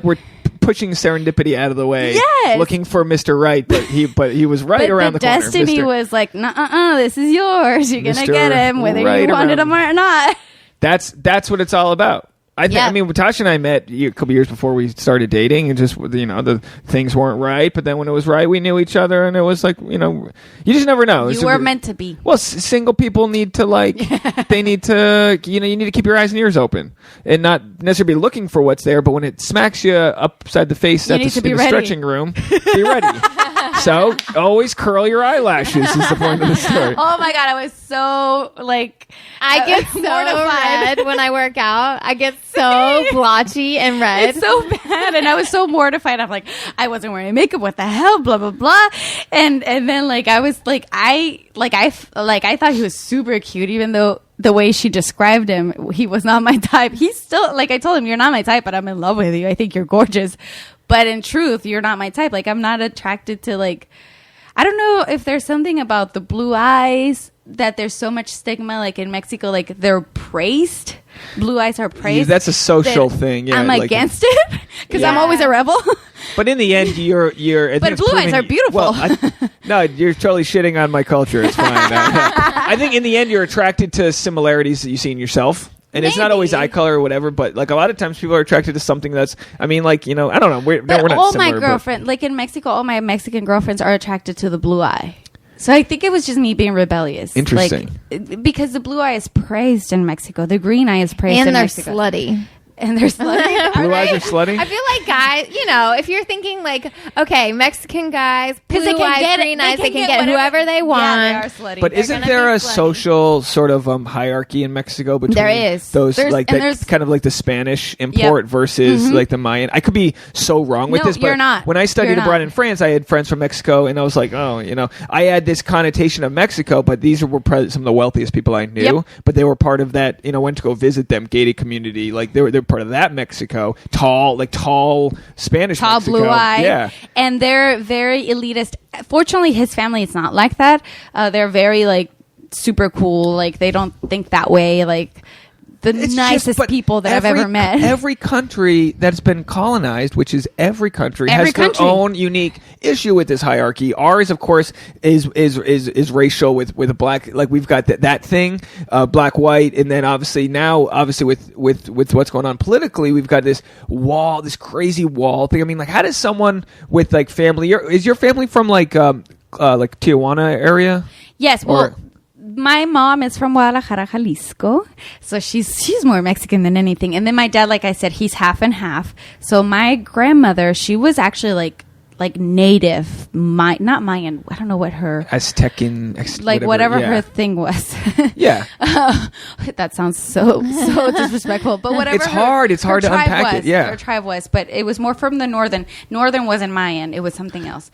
were pushing serendipity out of the way. Yes. Looking for Mr. Right, but he was right around the corner. Destiny was like, this is yours. You're going to get him, whether you wanted him or not. That's what it's all about. I mean, Tasha and I met a couple years before we started dating, and just, you know, the things weren't right. But then when it was right, we knew each other, and it was like, you know, you just never know. You were meant to be. Well, single people need to they need to, you know, you need to keep your eyes and ears open, and not necessarily be looking for what's there. But when it smacks you upside the face in the stretching room, be ready. So always curl your eyelashes is the point of the story. Oh my God, I was so like, I get so red when I work out. I get so blotchy and red. It's so bad, and I was so mortified. I'm like, I wasn't wearing makeup. What the hell? Blah blah blah. And then like I was like I thought he was super cute, even though the way she described him, he was not my type. He's still, like, I told him, you're not my type, but I'm in love with you. I think you're gorgeous. But in truth, you're not my type. Like, I'm not attracted to, like, I don't know if there's something about the blue eyes that there's so much stigma. Like in Mexico, like they're praised. Blue eyes are praised. That's a social thing. Yeah, I'm against it because I'm always a rebel. But in the end, you're. But blue eyes are beautiful. Well, no, you're totally shitting on my culture. It's fine. I think in the end, you're attracted to similarities that you see in yourself. And it's not always eye color or whatever, but like a lot of times people are attracted to something that's, I mean, like, you know, I don't know. We're not all similar, my girlfriends, like in Mexico, all my Mexican girlfriends are attracted to the blue eye. So I think it was just me being rebellious. Interesting. Like, because the blue eye is praised in Mexico. The green eye is praised in Mexico. And they're slutty. And they're slutty. Blue eyes are slutty? I feel like guys, you know, if you're thinking like, okay, Mexican guys, blue eyes, green eyes, they can get whoever they want. Yeah, they are slutty. But isn't there a social sort of hierarchy in Mexico between there is. Those like that kind of like the Spanish import versus like the Mayan? I could be so wrong with this, but you're not. When I studied abroad in France, I had friends from Mexico, and I was like, oh, you know, I had this connotation of Mexico, but these were probably some of the wealthiest people I knew, but they were part of that, you know, went to go visit them, gated community, like they were part of that Mexico. Tall Spanish tall Mexico. Blue eye, yeah, and they're very elitist. Fortunately, his family is not like that. They're very like super cool. Like they don't think that way. Like the nicest people that I've ever met. Every country that's been colonized, which is every country, has their own unique issue with this hierarchy. Ours, of course, is racial with a black, like we've got that thing, black, white, and then obviously with what's going on politically, we've got this wall, this crazy wall thing. I mean, like, how does someone with like family, is your family from like Tijuana area? Yes, well, my mom is from Guadalajara, Jalisco, so she's more Mexican than anything. And then my dad, like I said, he's half and half. So my grandmother, she was actually like native, not Mayan. I don't know what her Aztecan, like whatever her thing was. Yeah, that sounds so disrespectful. But whatever, it's hard to unpack it. Yeah, her tribe was, but it was more from the northern. Northern wasn't Mayan; it was something else.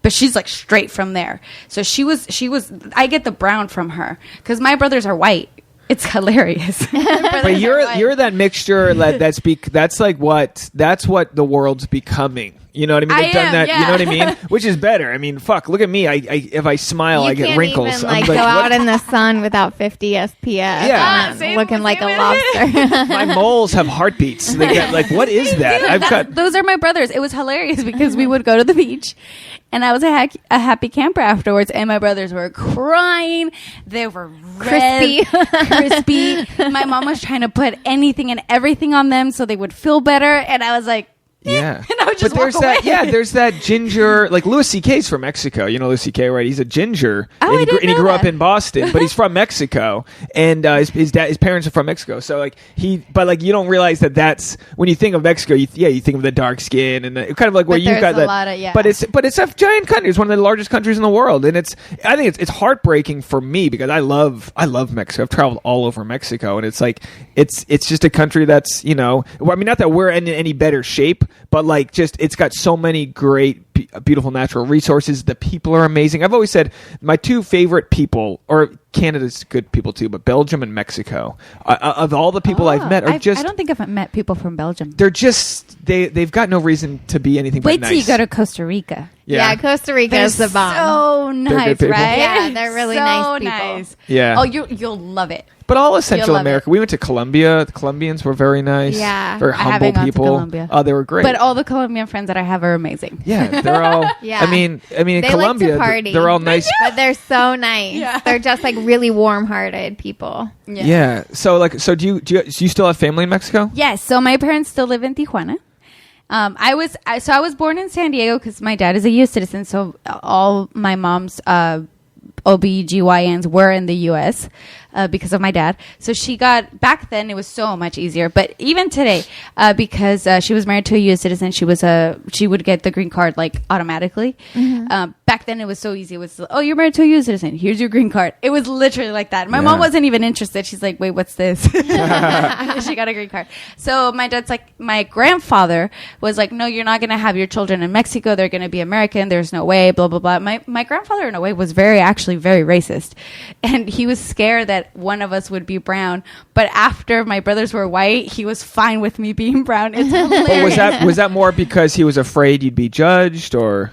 But she's like straight from there. So she was. I get the brown from her because my brothers are white. It's hilarious. But you're that mixture that's what the world's becoming. You know what I mean? They've done that. Yeah. You know what I mean? Which is better. I mean, fuck. Look at me. If I smile, I get wrinkles. You can't even go out in the sun without 50 SPF. Yeah, looking like a lobster. My moles have heartbeats. They get like, what is that? Those are my brothers. It was hilarious because we would go to the beach, and I was a happy camper afterwards, and my brothers were crying. They were crispy. My mom was trying to put anything and everything on them so they would feel better, and I was like. Yeah, and I would just walk away. There's that ginger, like Louis C.K.'s from Mexico. You know Louis C.K., right? He's a ginger, and he grew up in Boston, but he's from Mexico, and his parents are from Mexico. So like you don't realize that's when you think of Mexico, you think of the dark skin and kind of like where you've got that. But it's a giant country. It's one of the largest countries in the world, and I think it's heartbreaking for me because I love Mexico. I've traveled all over Mexico, and it's like it's just a country that's not that we're in any better shape. But like, just it's got so many great, beautiful natural resources. The people are amazing. I've always said my two favorite people, or Canada's good people too, but Belgium and Mexico. Of all the people I've met, I don't think I've met people from Belgium. They're just they've got no reason to be anything but nice. Wait till you go to Costa Rica. Yeah, Costa Rica is the bomb. So nice, right? Yeah, they're really nice people. Nice. Yeah. Oh, you'll love it. But all of Central America. We went to Colombia. The Colombians were very nice. Yeah. Very humble people. To Colombia. Oh, they were great. But all the Colombian friends that I have are amazing. Yeah, they're all. Yeah. I mean, in they Colombia, like to party. They're all nice. But they're so nice. Yeah. They're just like really warm-hearted people. Yeah. So do you still have family in Mexico? Yes. So my parents still live in Tijuana. I was born in San Diego because my dad is a U.S. citizen. So all my mom's OBGYNs were in the U.S. Because of my dad. So she got, back then it was so much easier. But even today, because she was married to a U.S. citizen, she would get the green card like automatically. Mm-hmm. Back then it was so easy. It was, oh, you're married to a U.S. citizen. Here's your green card. It was literally like that. My mom wasn't even interested. She's like, wait, what's this? She got a green card. So my dad's like, my grandfather was like, no, you're not going to have your children in Mexico. They're going to be American. There's no way, blah, blah, blah. My grandfather in a way was actually very racist. And he was scared that one of us would be brown, but after my brothers were white, he was fine with me being brown. It's hilarious. But was that more because he was afraid you'd be judged, or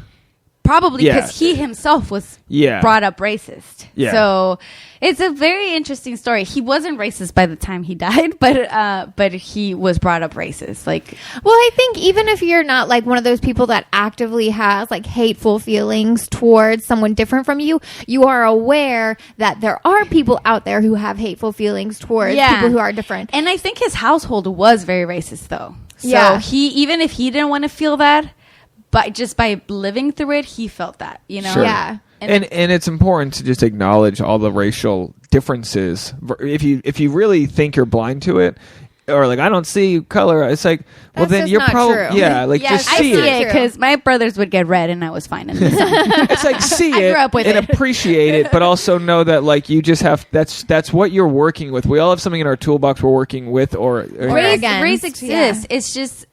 probably because he himself was brought up racist? Yeah. So it's a very interesting story. He wasn't racist by the time he died, but he was brought up racist. Like, well, I think even if you're not like one of those people that actively has like hateful feelings towards someone different from you, you are aware that there are people out there who have hateful feelings towards people who are different. And I think his household was very racist, though. So he, even if he didn't want to feel that, but just by living through it, he felt that, Sure. Yeah. And it's important to just acknowledge all the racial differences. If you really think you're blind to it, or like I don't see color, it's like, well, then you're probably just see it. Because my brothers would get red and I was fine in the sun. It's like see it and appreciate it, but also know that like you just have that's what you're working with. We all have something in our toolbox we're working with, or race exists. Yeah. It's just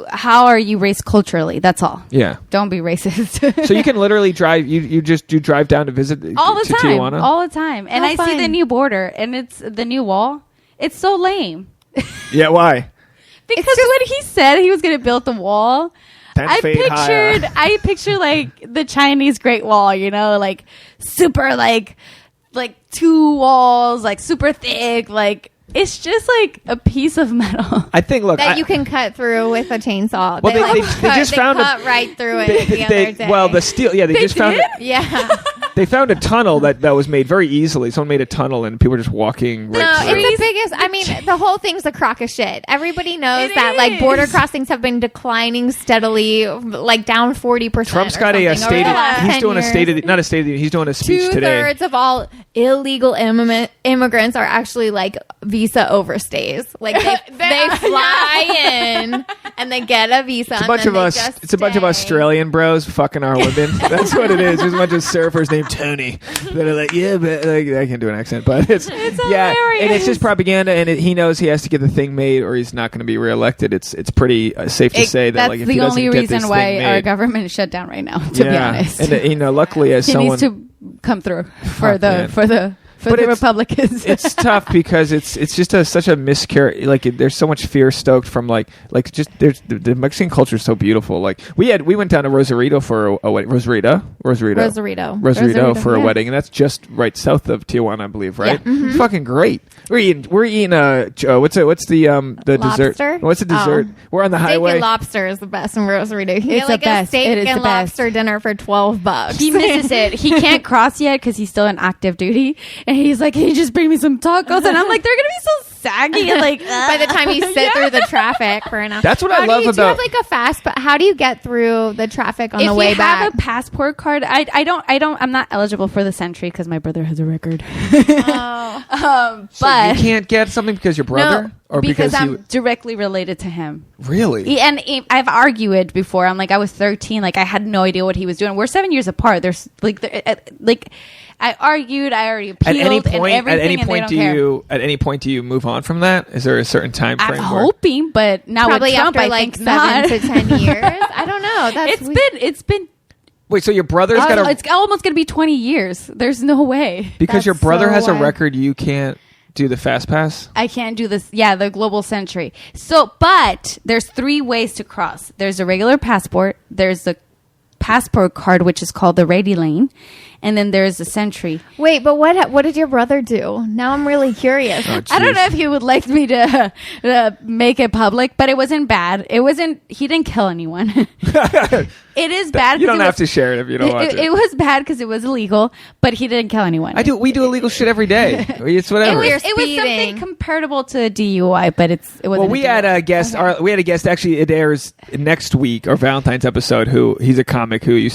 how are you raised culturally? That's all. Yeah. Don't be racist. So you can literally drive. You drive down to visit all the time, Tijuana? All the time, and I see the new border and it's the new wall. It's so lame. Yeah, why? Because when he said he was going to build the wall, I pictured like the Chinese Great Wall, like super like two walls, like super thick, like It's just like a piece of metal. I think. Look, that you can cut through with a chainsaw. Well, they just found cut right through it the other day. Well, the steel. Yeah, they just found it. Yeah. They found a tunnel that was made very easily. Someone made a tunnel and people were just walking right through. It's the biggest. I mean, the whole thing's a crock of shit. Everybody knows that like border crossings have been declining steadily, like down 40%. Trump's got a state. He's doing a state of not a state of the. He's doing a speech today. 2/3 of all illegal immigrants are actually like visa overstays. Like they fly in and they get a visa. It's a bunch of us. It's a bunch of Australian bros fucking our women. That's what it is. There's a bunch of surfers named Tony that are like, yeah, but like, I can't do an accent, but it's hilarious. And it's just propaganda, and he knows he has to get the thing made, or he's not going to be reelected. It's pretty safe to say that like if he doesn't get this thing made, that's the only reason why our government is shut down right now. To be honest, and luckily as someone needs to come through for the Republicans. It's tough because it's just such a miscarriage. Like there's so much fear stoked from like just there's the Mexican culture is so beautiful. Like we went down to Rosarito for a wedding. Rosarito for a wedding, and that's just right south of Tijuana, I believe. Right? Yeah. Mm-hmm. It's fucking great. We're eating what's the dessert? What's the dessert? We're on the highway. Steak and lobster is the best in Rosarito. You it's get like the best. A steak and lobster dinner for $12. He misses it. He can't cross yet because he's still in active duty. And he's like, "Can you just bring me some tacos?" And I'm like, "They're gonna be so saggy." And like by the time you sit through the traffic for an hour. That's what I love about. Do you have like a fast? But how do you get through the traffic on the way back? If you have a passport card, I'm not eligible for the Sentry because my brother has a record. Oh, but you can't get something because your brother, or because I'm directly related to him. Really? And I've argued before. I'm like, I was 13. Like I had no idea what he was doing. We're 7 years apart. There's like. I argued. I already appealed. At any point, do you move on from that? Is there a certain time frame? I'm hoping, but now probably with Trump, after I like think 7 to 10 years. I don't know. It's been. Wait, so your brother's got it's almost going to be 20 years. There's no way. Because your brother has a record, you can't do the fast pass? I can't do this. Yeah, the global Sentry. So, but there's 3 ways to cross. There's a regular passport. There's the passport card, which is called the Ready Lane. And then there's a Sentry. Wait, but what did your brother do? Now I'm really curious. I don't know if he would like me to make it public, but it wasn't bad. He didn't kill anyone. It is bad. You don't have to share it if you don't want to. It was bad because it was illegal, but he didn't kill anyone. We do illegal shit every day. It's whatever. It was something comparable to a DUI, but it wasn't. Well, we had a guest. We had a guest. Actually, it airs next week, our Valentine's episode. He's a comic who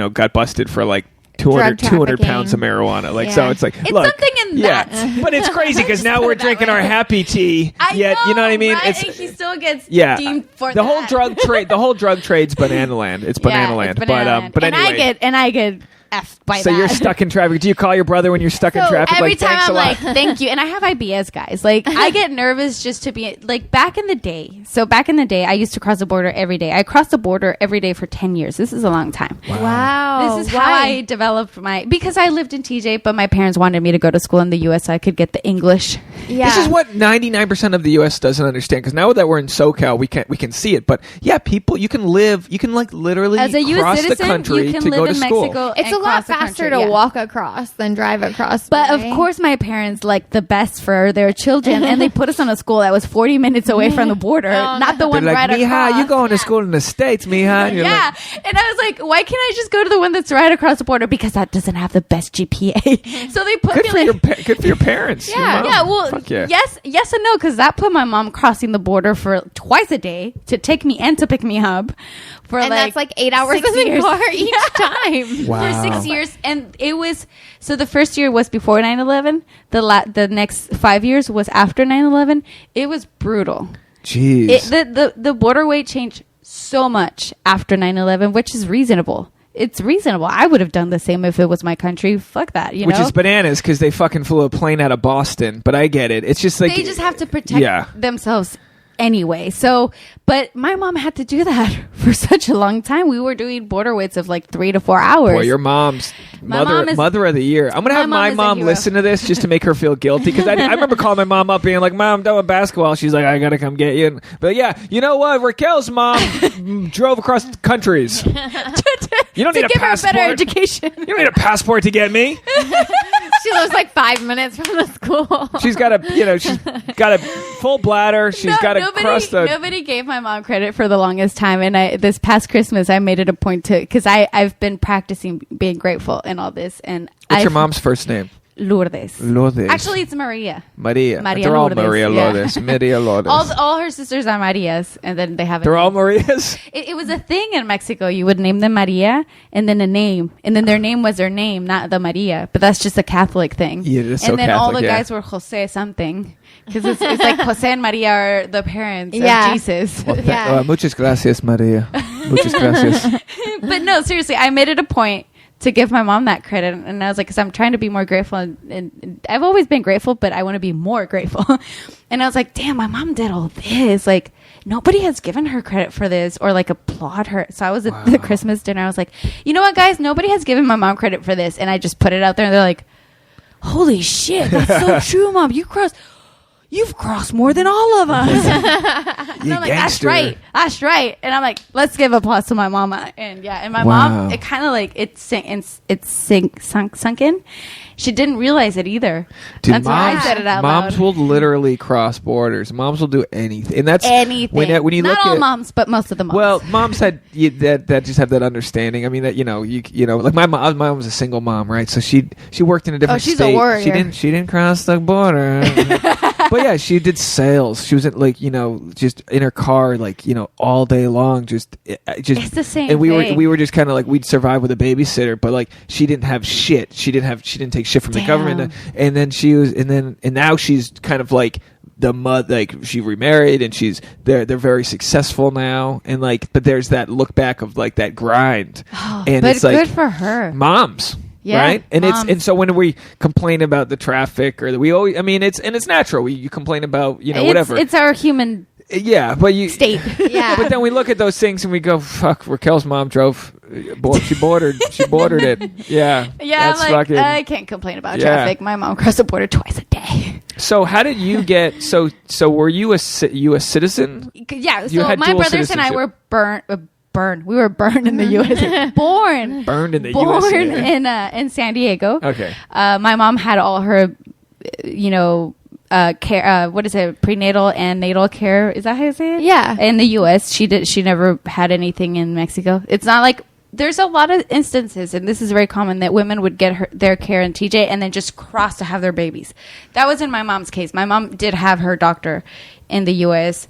got busted for like 200 pounds of marijuana. So it's like it's something in that. But it's crazy because now we're drinking our happy tea. You know what I mean? Right? He still gets deemed for the whole drug trade. The whole drug trade's banana land. It's banana land. But anyway, I get effed by that. So you're stuck in traffic. Do you call your brother when you're stuck in traffic? Every time I'm like, thank you. And I have IBS, guys. Like, I get nervous just to be, like, back in the day. So back in the day, I used to cross the border every day. I crossed the border every day for 10 years. This is a long time. Wow. This is how I developed because I lived in TJ, but my parents wanted me to go to school in the U.S. so I could get the English. Yeah. This is what 99% of the U.S. doesn't understand. Because now that we're in SoCal, we can see it. But yeah, people, you can like literally as a US cross citizen, the country you can to live go to in school. Mexico. It's a lot faster to walk across than drive across. But of course, my parents like the best for their children, and they put us on a school that was 40 minutes away from the border, not the one right across. Mija, you going to school in the States, Mija? And I was like, why can't I just go to the one that's right across the border? Because that doesn't have the best GPA. So they put good for your parents. Yeah. Well, yes and no, because that put my mom crossing the border for twice a day to take me and to pick me up. That's like 8 hours in the car each time. Wow. For 6 years. And it was, so the first year was before 9/11. The next 5 years was after 9/11. It was brutal. Jeez. The border weight changed so much after 9/11, which is reasonable. It's reasonable. I would have done the same if it was my country. Fuck that, Which is bananas because they fucking flew a plane out of Boston. But I get it. It's just like... They just have to protect themselves anyway. So, but my mom had to do that for such a long time. We were doing border waits of like 3 to 4 hours. Boy, your mom's mother of the year. I'm going to have my mom listen to this just to make her feel guilty. Because I remember calling my mom up being like, Mom, I'm done with basketball. She's like, I got to come get you. But yeah, you know what? Raquel's mom drove across countries. You don't need a passport. Her a better education. You don't need a passport to get me. She lives like 5 minutes from the school. She's got a full bladder. She's got a crust. Nobody gave my mom credit for the longest time, and this past Christmas I made it a point to, because I've been practicing being grateful and all this. And what's your mom's first name? Lourdes. Lourdes. Actually, it's Maria. Maria. Maria They're all Lourdes, Maria yeah. Lourdes. Maria Lourdes. All her sisters are Marias, and then they have. They're all Marias. It was a thing in Mexico. You would name them Maria, and then a name, and then their name was their name, not the Maria. But that's just a Catholic thing. Yeah, it is so And then Catholic, all the guys were Jose something, because it's like Jose and Maria are the parents of Jesus. Well, muchas gracias, Maria. Muchas gracias. But no, seriously, I made it a point to give my mom that credit, and I was like, because I'm trying to be more grateful, and I've always been grateful, but I want to be more grateful. And I was like, damn, my mom did all this. Like, nobody has given her credit for this or like applaud her. So I was at the Christmas dinner. I was like, you know what, guys, nobody has given my mom credit for this. And I just put it out there, and they're like, holy shit, that's so true, Mom. You've crossed more than all of us. And I'm like, that's right. And I'm like, let's give applause to my mama. And my mom, it kind of like sunk in. She didn't realize it either. Dude, that's why I said it out loud. Moms will literally cross borders. Moms will do anything, and that's anything. When you not look all at moms, but most of the moms. Well, moms had that just have that understanding. I mean, that you know, like my mom was a single mom, right? So she worked in a different she's state. a warrior. She didn't cross the border. But yeah, she did sales. She was just in her car, all day long. Just it's the same. And thing. we were just kind of like, we'd survive with a babysitter, but like she didn't have shit. She didn't take shit from the government. And then now she's kind of like the mud. Like she remarried, and they're very successful now. And but there's that look back of like that grind. And but it's like, good for her, moms. Yeah, right, and moms. and so when we complain about the traffic, or we always, I mean, it's natural. You complain about whatever. It's our human. Yeah, but state. Yeah, but then we look at those things and we go, "Fuck!" Raquel's mom drove. She bordered it. Yeah. Yeah, that's fucking, I can't complain about traffic. My mom crossed the border twice a day. So how did you get? So were you a citizen? Yeah. So my brothers and I were burned. We were burned in the U.S. Burned in the U.S. Born in San Diego. Okay. My mom had all her, care. What is it? Prenatal and natal care. Is that how you say it? Yeah. In the U.S., she never had anything in Mexico. It's not like there's a lot of instances, and this is very common, that women would get their care in TJ and then just cross to have their babies. That was in my mom's case. My mom did have her doctor in the U.S.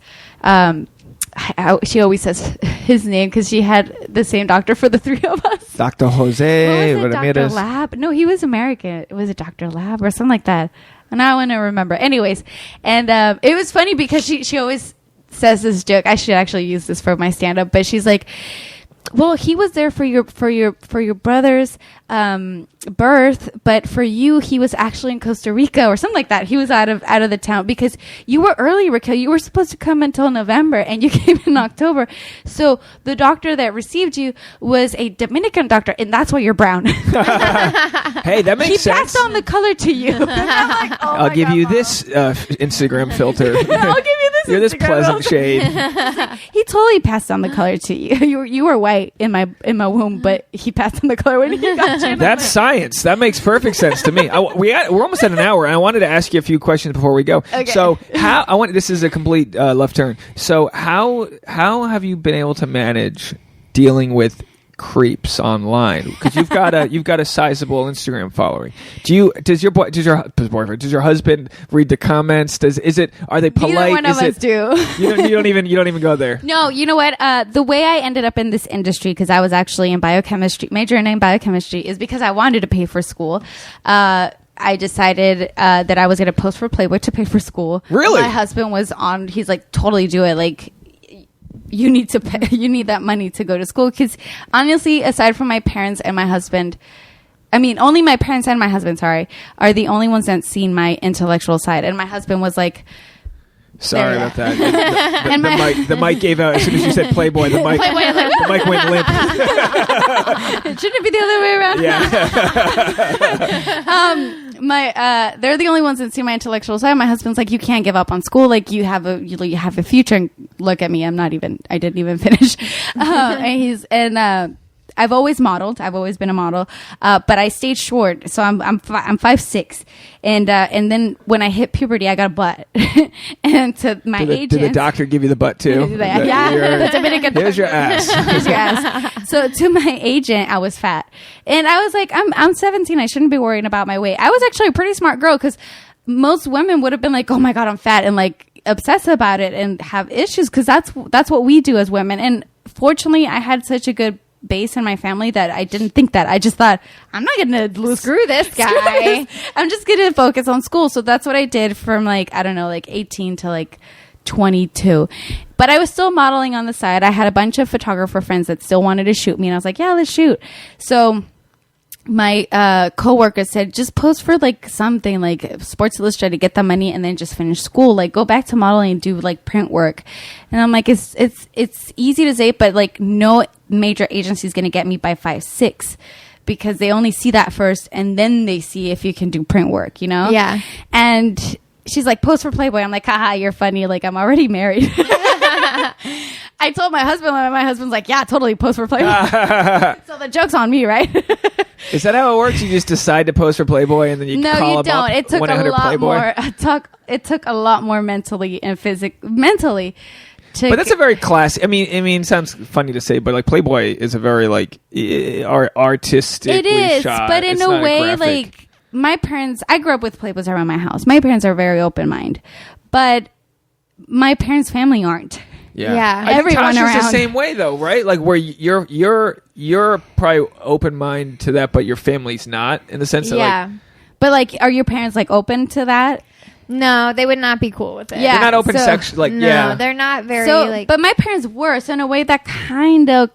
She always says his name because she had the same doctor for the three of us. Dr. Jose Ramirez. Dr. Lab? No, he was American. It was a Dr. Lab or something like that. And I want to remember. Anyways, and it was funny because she always says this joke. I should actually use this for my stand-up, but she's like, well, he was there for your brother's birth, but for you, he was actually in Costa Rica or something like that. He was out of the town because you were early, Raquel. You were supposed to come until November, and you came in October. So the doctor that received you was a Dominican doctor, and that's why you're brown. Hey, that makes sense. He passed on the color to you. I'm like, oh I'll give you this Instagram filter. I'll give you this. You're this pleasant shade. He totally passed on the color to you. You were white in my womb, but he passed on the color when he got you. That's science. That makes perfect sense to me. We're almost at an hour, and I wanted to ask you a few questions before we go. Okay. So this is a complete left turn. So how have you been able to manage dealing creeps online, because you've got a sizable Instagram following. Does your husband read the comments? Are they polite? Neither one of us do. You don't even go there. No, you know what? The way I ended up in this industry, because I was actually in biochemistry, majoring in biochemistry, is because I wanted to pay for school. I decided that I was going to post for Playboy to pay for school. Really? My husband was on. He's like, totally do it. Like, you need to pay, you need that money to go to school. Because honestly, aside from my parents and my husband, I mean, only my parents and my husband, are the only ones that seen my intellectual side. And my husband was like, sorry about that. The mic gave out as soon as you said Playboy. The mic went limp. Shouldn't it be the other way around? Yeah. They're the only ones that see my intellectual side. My husband's like, you can't give up on school. Like, you have a future. And look at me. I didn't even finish. I've always modeled. I've always been a model, but I stayed short. So I'm 5'6", and then when I hit puberty, I got a butt. And to my agent, did the doctor give you the butt too? The Dominican. Here's your ass. Here's your ass. So to my agent, I was fat, and I was like, I'm 17. I shouldn't be worrying about my weight. I was actually a pretty smart girl because most women would have been like, oh my God, I'm fat, and like obsess about it and have issues because that's what we do as women. And fortunately, I had such a good base in my family that I didn't think that. I just thought, I'm not gonna screw this guy. I'm just gonna focus on school. So that's what I did from like, I don't know, like 18 to like 22. But I was still modeling on the side. I had a bunch of photographer friends that still wanted to shoot me, and I was like, yeah, let's shoot. So my coworker said, just post for like something like Sports Illustrated, get the money, and then just finish school. Like go back to modeling and do like print work. And I'm like, it's easy to say, but like no major agency is going to get me by 5'6", because they only see that first, and then they see if you can do print work, you know? Yeah. And she's like, post for Playboy. I'm like, haha, you're funny. Like I'm already married. I told my husband, and my husband's like, yeah, totally, post for Playboy. So the joke's on me, right? Is that how it works? You just decide to post for Playboy, and then you call you them don't. up? It took a lot Playboy? more. It took a lot more mentally and mentally. But that's a very classic. I mean, it sounds funny to say, but like Playboy is a very like artistic. It is, shot. but in It's a not way, graphic. like my parents. I grew up with Playboys around my house. My parents are very open minded, but my parents' family aren't. Yeah. I think Everyone Tasha's around. the same way though, right? Like where you're probably open minded to that, but your family's not, in the sense that like, But like, are your parents like open to that? No, they would not be cool with it. Yeah. they're not open so- sex. Like No, they're not very So, like. but my parents were, so in a way that kind of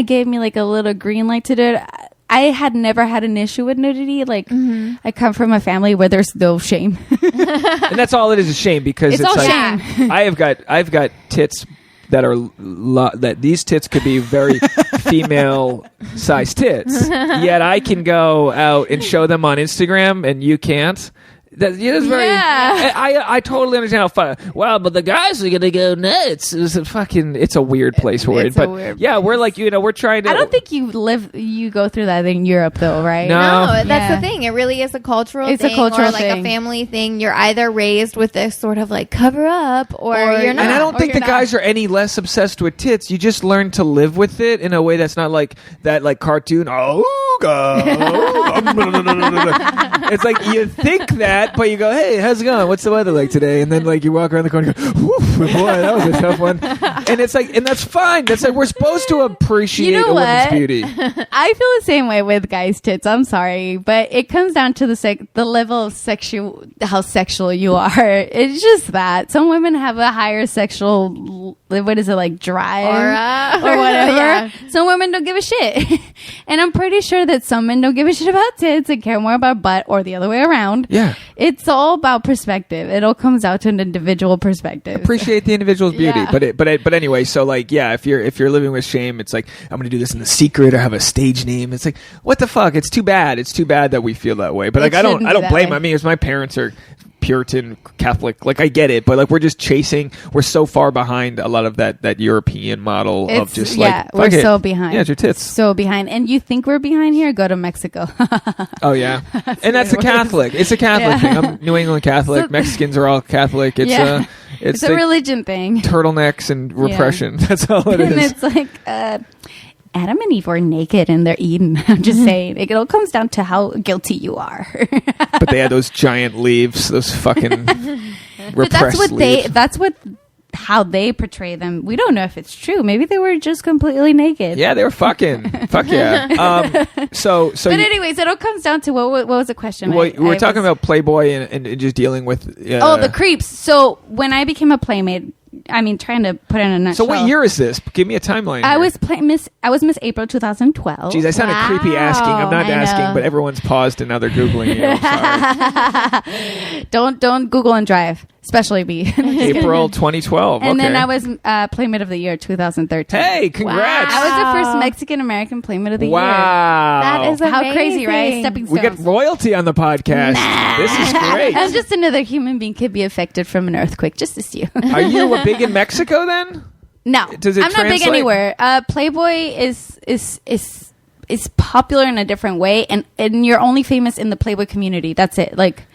gave me like a little green light to do it. I had never had an issue with nudity. Like I come from a family where there's no shame. and that's all it is, a shame, because It's it's all like shame. I've got tits that are that these tits could be very female sized tits, yet I can go out and show them on Instagram and you can't. That's very. Yeah. I totally understand how fun. Wow, but the guys are gonna go nuts. It's a weird place for It's it. a But weird yeah, we're like, we're trying to. I don't think you go through that in Europe though, right? No. No, that's Yeah. the thing. It really is a cultural It's a thing, cultural or like thing. a family thing. You're either raised with this sort of like cover up, or you're not. And I don't Or think you're the not. guys are any less obsessed with tits. You just learn to live with it in a way that's not like that, like cartoon. Oh, God. It's like you think that, but you go, hey, how's it going? What's the weather like today? And then like you walk around the corner and go, woof, boy, that was a tough one. And it's like, and that's fine. That's like, we're supposed to appreciate You know a woman's what? beauty. I feel the same way with guys' tits. I'm sorry, but it comes down to the level of how sexual you are. It's just that some women have a higher sexual, what is it, like drive or whatever. Yeah. Some women don't give a shit, and I'm pretty sure that some men don't give a shit about tits and care more about butt, or the other way around. Yeah. It's all about perspective. It all comes out to an individual perspective. Appreciate the individual's beauty, Yeah. but anyway. So like, yeah, if you're living with shame, it's like, I'm going to do this in the secret or have a stage name. It's like, what the fuck? It's too bad. It's too bad that we feel that way. But It like, I don't shouldn't be that blame. way. I mean, because my parents are Puritan Catholic. Like, I get it, but like, we're just chasing. We're so far behind a lot of that European model of just like, we're fuck it. so behind. Yeah, it's your tits. So behind. And you think we're behind here? Go to Mexico. Oh yeah, and that's a what it is. Catholic. It's a Catholic Yeah. thing. I'm New England Catholic. So- Mexicans are all Catholic. It's Yeah. it's a like religion thing. turtlenecks and repression. That's all it And is. it's like Adam and Eve were naked and they're eating. I'm just saying. It all comes down to how guilty you are. But they had those giant leaves, those fucking But repressed leaves. how they portray them. We don't know if it's true. Maybe they were just completely naked. Yeah, they were fucking. Fuck yeah. So But anyways, it all comes down to what was the question? well, we were talking about Playboy and just dealing with. the creeps. So when I became a Playmate, I mean, trying to put it in a nutshell. So what year is this? Give me a timeline. I here. was Miss April 2012. Jeez, I sounded creepy asking. I'm not I asking, know. but everyone's paused and now they're googling you. I'm sorry. Don't Google and drive, especially me. April 2012. And okay. then I was Playmate of the Year 2013. Hey, congrats! I was the first Mexican American Playmate of the Year. Wow, That is How crazy, right? amazing. Stepping we stones. get royalty on the podcast. This is great. I'm just another human being could be affected from an earthquake, just as you. Are you big in Mexico then? No, Does it I'm not big translate? anywhere. Playboy is popular in a different way, and you're only famous in the Playboy community. That's it. Like,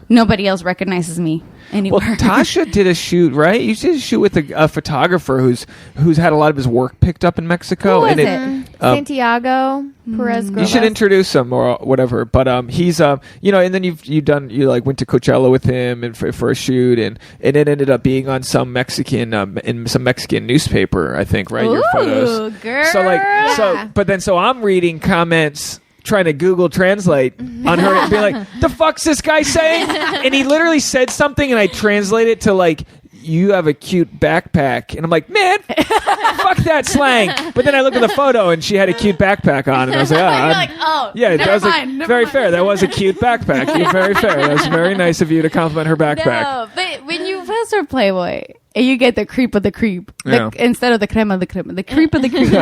nobody else recognizes me anymore. Well, Tasha did a shoot, right? You did a shoot with a photographer who's had a lot of his work picked up in Mexico. Who was and it? Santiago Perez. You should introduce him or whatever. But he's and then you like went to Coachella with him and for a shoot, and it ended up being on some Mexican in some Mexican newspaper, I think, right? Ooh, your photos. Girl. So I'm reading comments trying to Google Translate on her and be like, the fuck's this guy saying? And he literally said something, and I translate it to like, you have a cute backpack. And I'm like, man, fuck that slang. But then I look at the photo, and she had a cute backpack on, and I was like, yeah, that was very fair. That was a cute backpack. You're very fair. That was very nice of you to compliment her backpack. No, but when you post for Playboy, and you get the creep of the creep instead of the creme of the creme, the creep of the creep.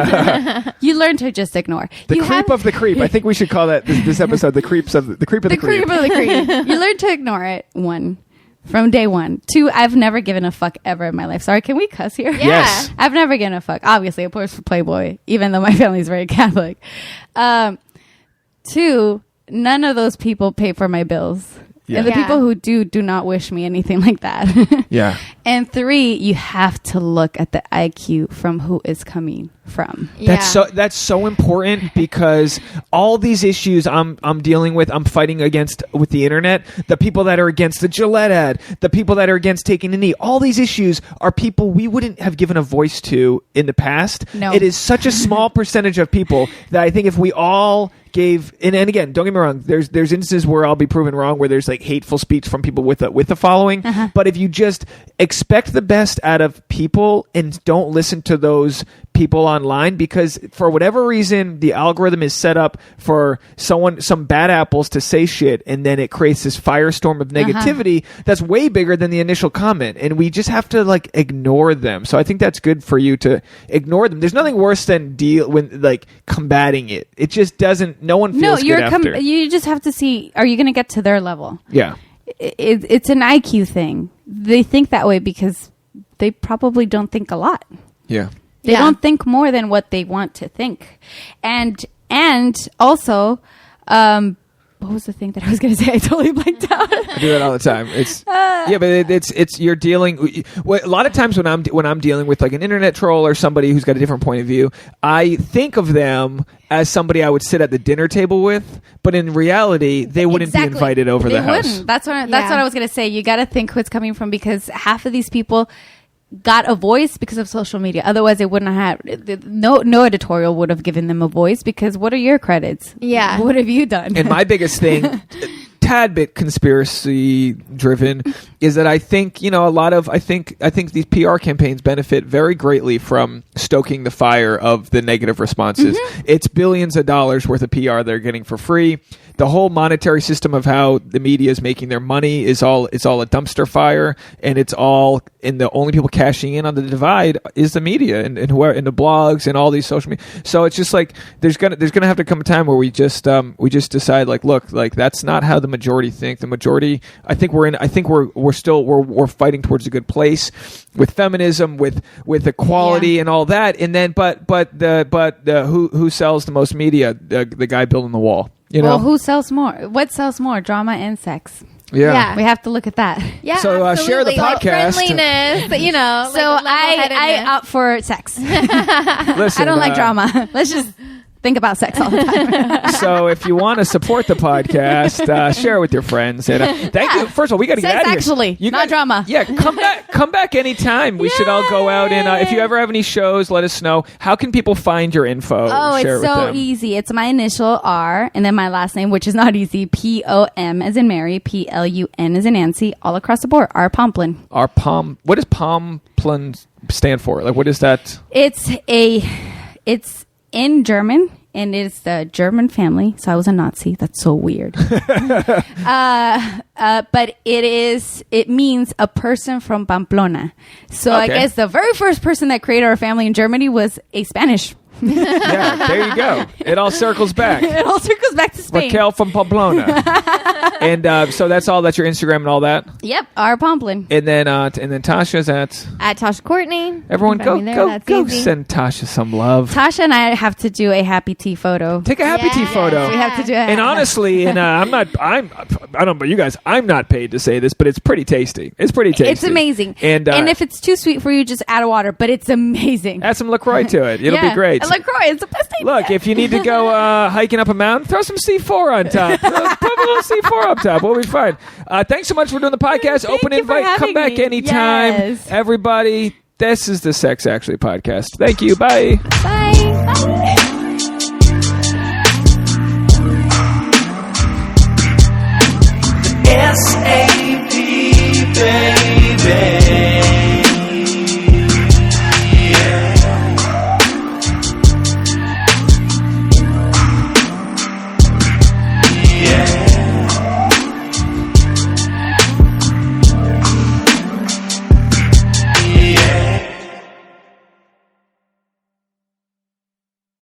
You learn to just ignore the creep of the creep. I think we should call that this episode the creep of the creep. The creep of the creep. You learn to ignore it. 1, from day 1. 2, I've never given a fuck ever in my life. Sorry, can we cuss here? Yeah. Yes. I've never given a fuck. Obviously, of course, for Playboy, even though my family's very Catholic. 2, none of those people pay for my bills. Yeah. And the people who do not wish me anything like that. Yeah. And 3, you have to look at the IQ from who it's coming from. That's so important, because all these issues I'm dealing with, I'm fighting against with the internet. The people that are against the Gillette ad, the people that are against taking a knee, all these issues are people we wouldn't have given a voice to in the past. No. It is such a small percentage of people that I think if we all gave, and again, don't get me wrong, there's instances where I'll be proven wrong, where there's like hateful speech from people with the following. But if you just expect the best out of people and don't listen to those people online, because for whatever reason the algorithm is set up for some bad apples to say shit, and then it creates this firestorm of negativity that's way bigger than the initial comment, and we just have to like ignore them. So I think that's good for you to ignore them. There's nothing worse than combating it. It just doesn't, no one feels good after. You just have to see, are you going to get to their level? Yeah. It's an IQ thing. They think that way because they probably don't think a lot. Yeah. They don't think more than what they want to think. And also, what was the thing that I was going to say? I totally blanked out. I do that all the time. It's but it's you're dealing. A lot of times when I'm dealing with like an internet troll or somebody who's got a different point of view, I think of them as somebody I would sit at the dinner table with, but in reality, they wouldn't be invited over the house. Wouldn't. That's what I was going to say. You got to think who it's coming from, because half of these people got a voice because of social media. Otherwise, they wouldn't have. No editorial would have given them a voice, because what are your credits? Yeah. What have you done? And my biggest thing, tad bit conspiracy driven, is that I think I think these PR campaigns benefit very greatly from stoking the fire of the negative responses. It's billions of dollars worth of PR they're getting for free. The whole monetary system of how the media is making their money is all a dumpster fire, and it's all, and the only people cashing in on the divide is the media and whoever, and the blogs and all these social media. So it's just like there's gonna have to come a time where we just decide, like, look, like that's not how the majority think. The majority, I think we're fighting towards a good place with feminism, with equality and all that. And then but who sells the most media? The guy building the wall. Well, who sells more? What sells more? Drama and sex. Yeah. We have to look at that. Yeah. So share the podcast. Like friendliness, So I opt for sex. Listen, I don't like drama. Let's just think about sex all the time. So if you want to support the podcast, share it with your friends. And thank you. First of all, we got to get out of here. Actually, not drama. Yeah, come back anytime. We should all go out, and if you ever have any shows, let us know. How can people find your info? Oh, share it's so easy. It's my initial R and then my last name, which is not easy. POM as in Mary, PLUN as in Nancy, all across the board. R Pomplun. What does Pomplun stand for? Like, what is that? It's in German, and it's the German family. So I was a Nazi. That's so weird. But it means a person from Pamplona. So I guess the very first person that created our family in Germany was a Spanish Yeah, there you go. It all circles back. It all circles back to Spain. Raquel from Pamplona. And so that's all. That's your Instagram and all that. Yep, our Pomplun. And then Tasha's at Tasha Courtney. Everyone go easy. send Tasha some love. Tasha and I have to do a happy tea photo. Take a happy tea photo. We have to do it. And honestly, and I don't know about you guys, I'm not paid to say this, but it's pretty tasty. It's pretty tasty. It's amazing. And if it's too sweet for you, just add water. But it's amazing. Add some LaCroix to it. It'll be great. LaCroix is the best thing. Look, if you need to go hiking up a mountain, throw some C4 on top. Put a little C4 up top. We'll be fine. Thanks so much for doing the podcast. Thank Open you invite. for Come back having me. anytime. Yes. Everybody, this is the Sex Actually podcast. Thank you. Bye. Bye. SAP, baby.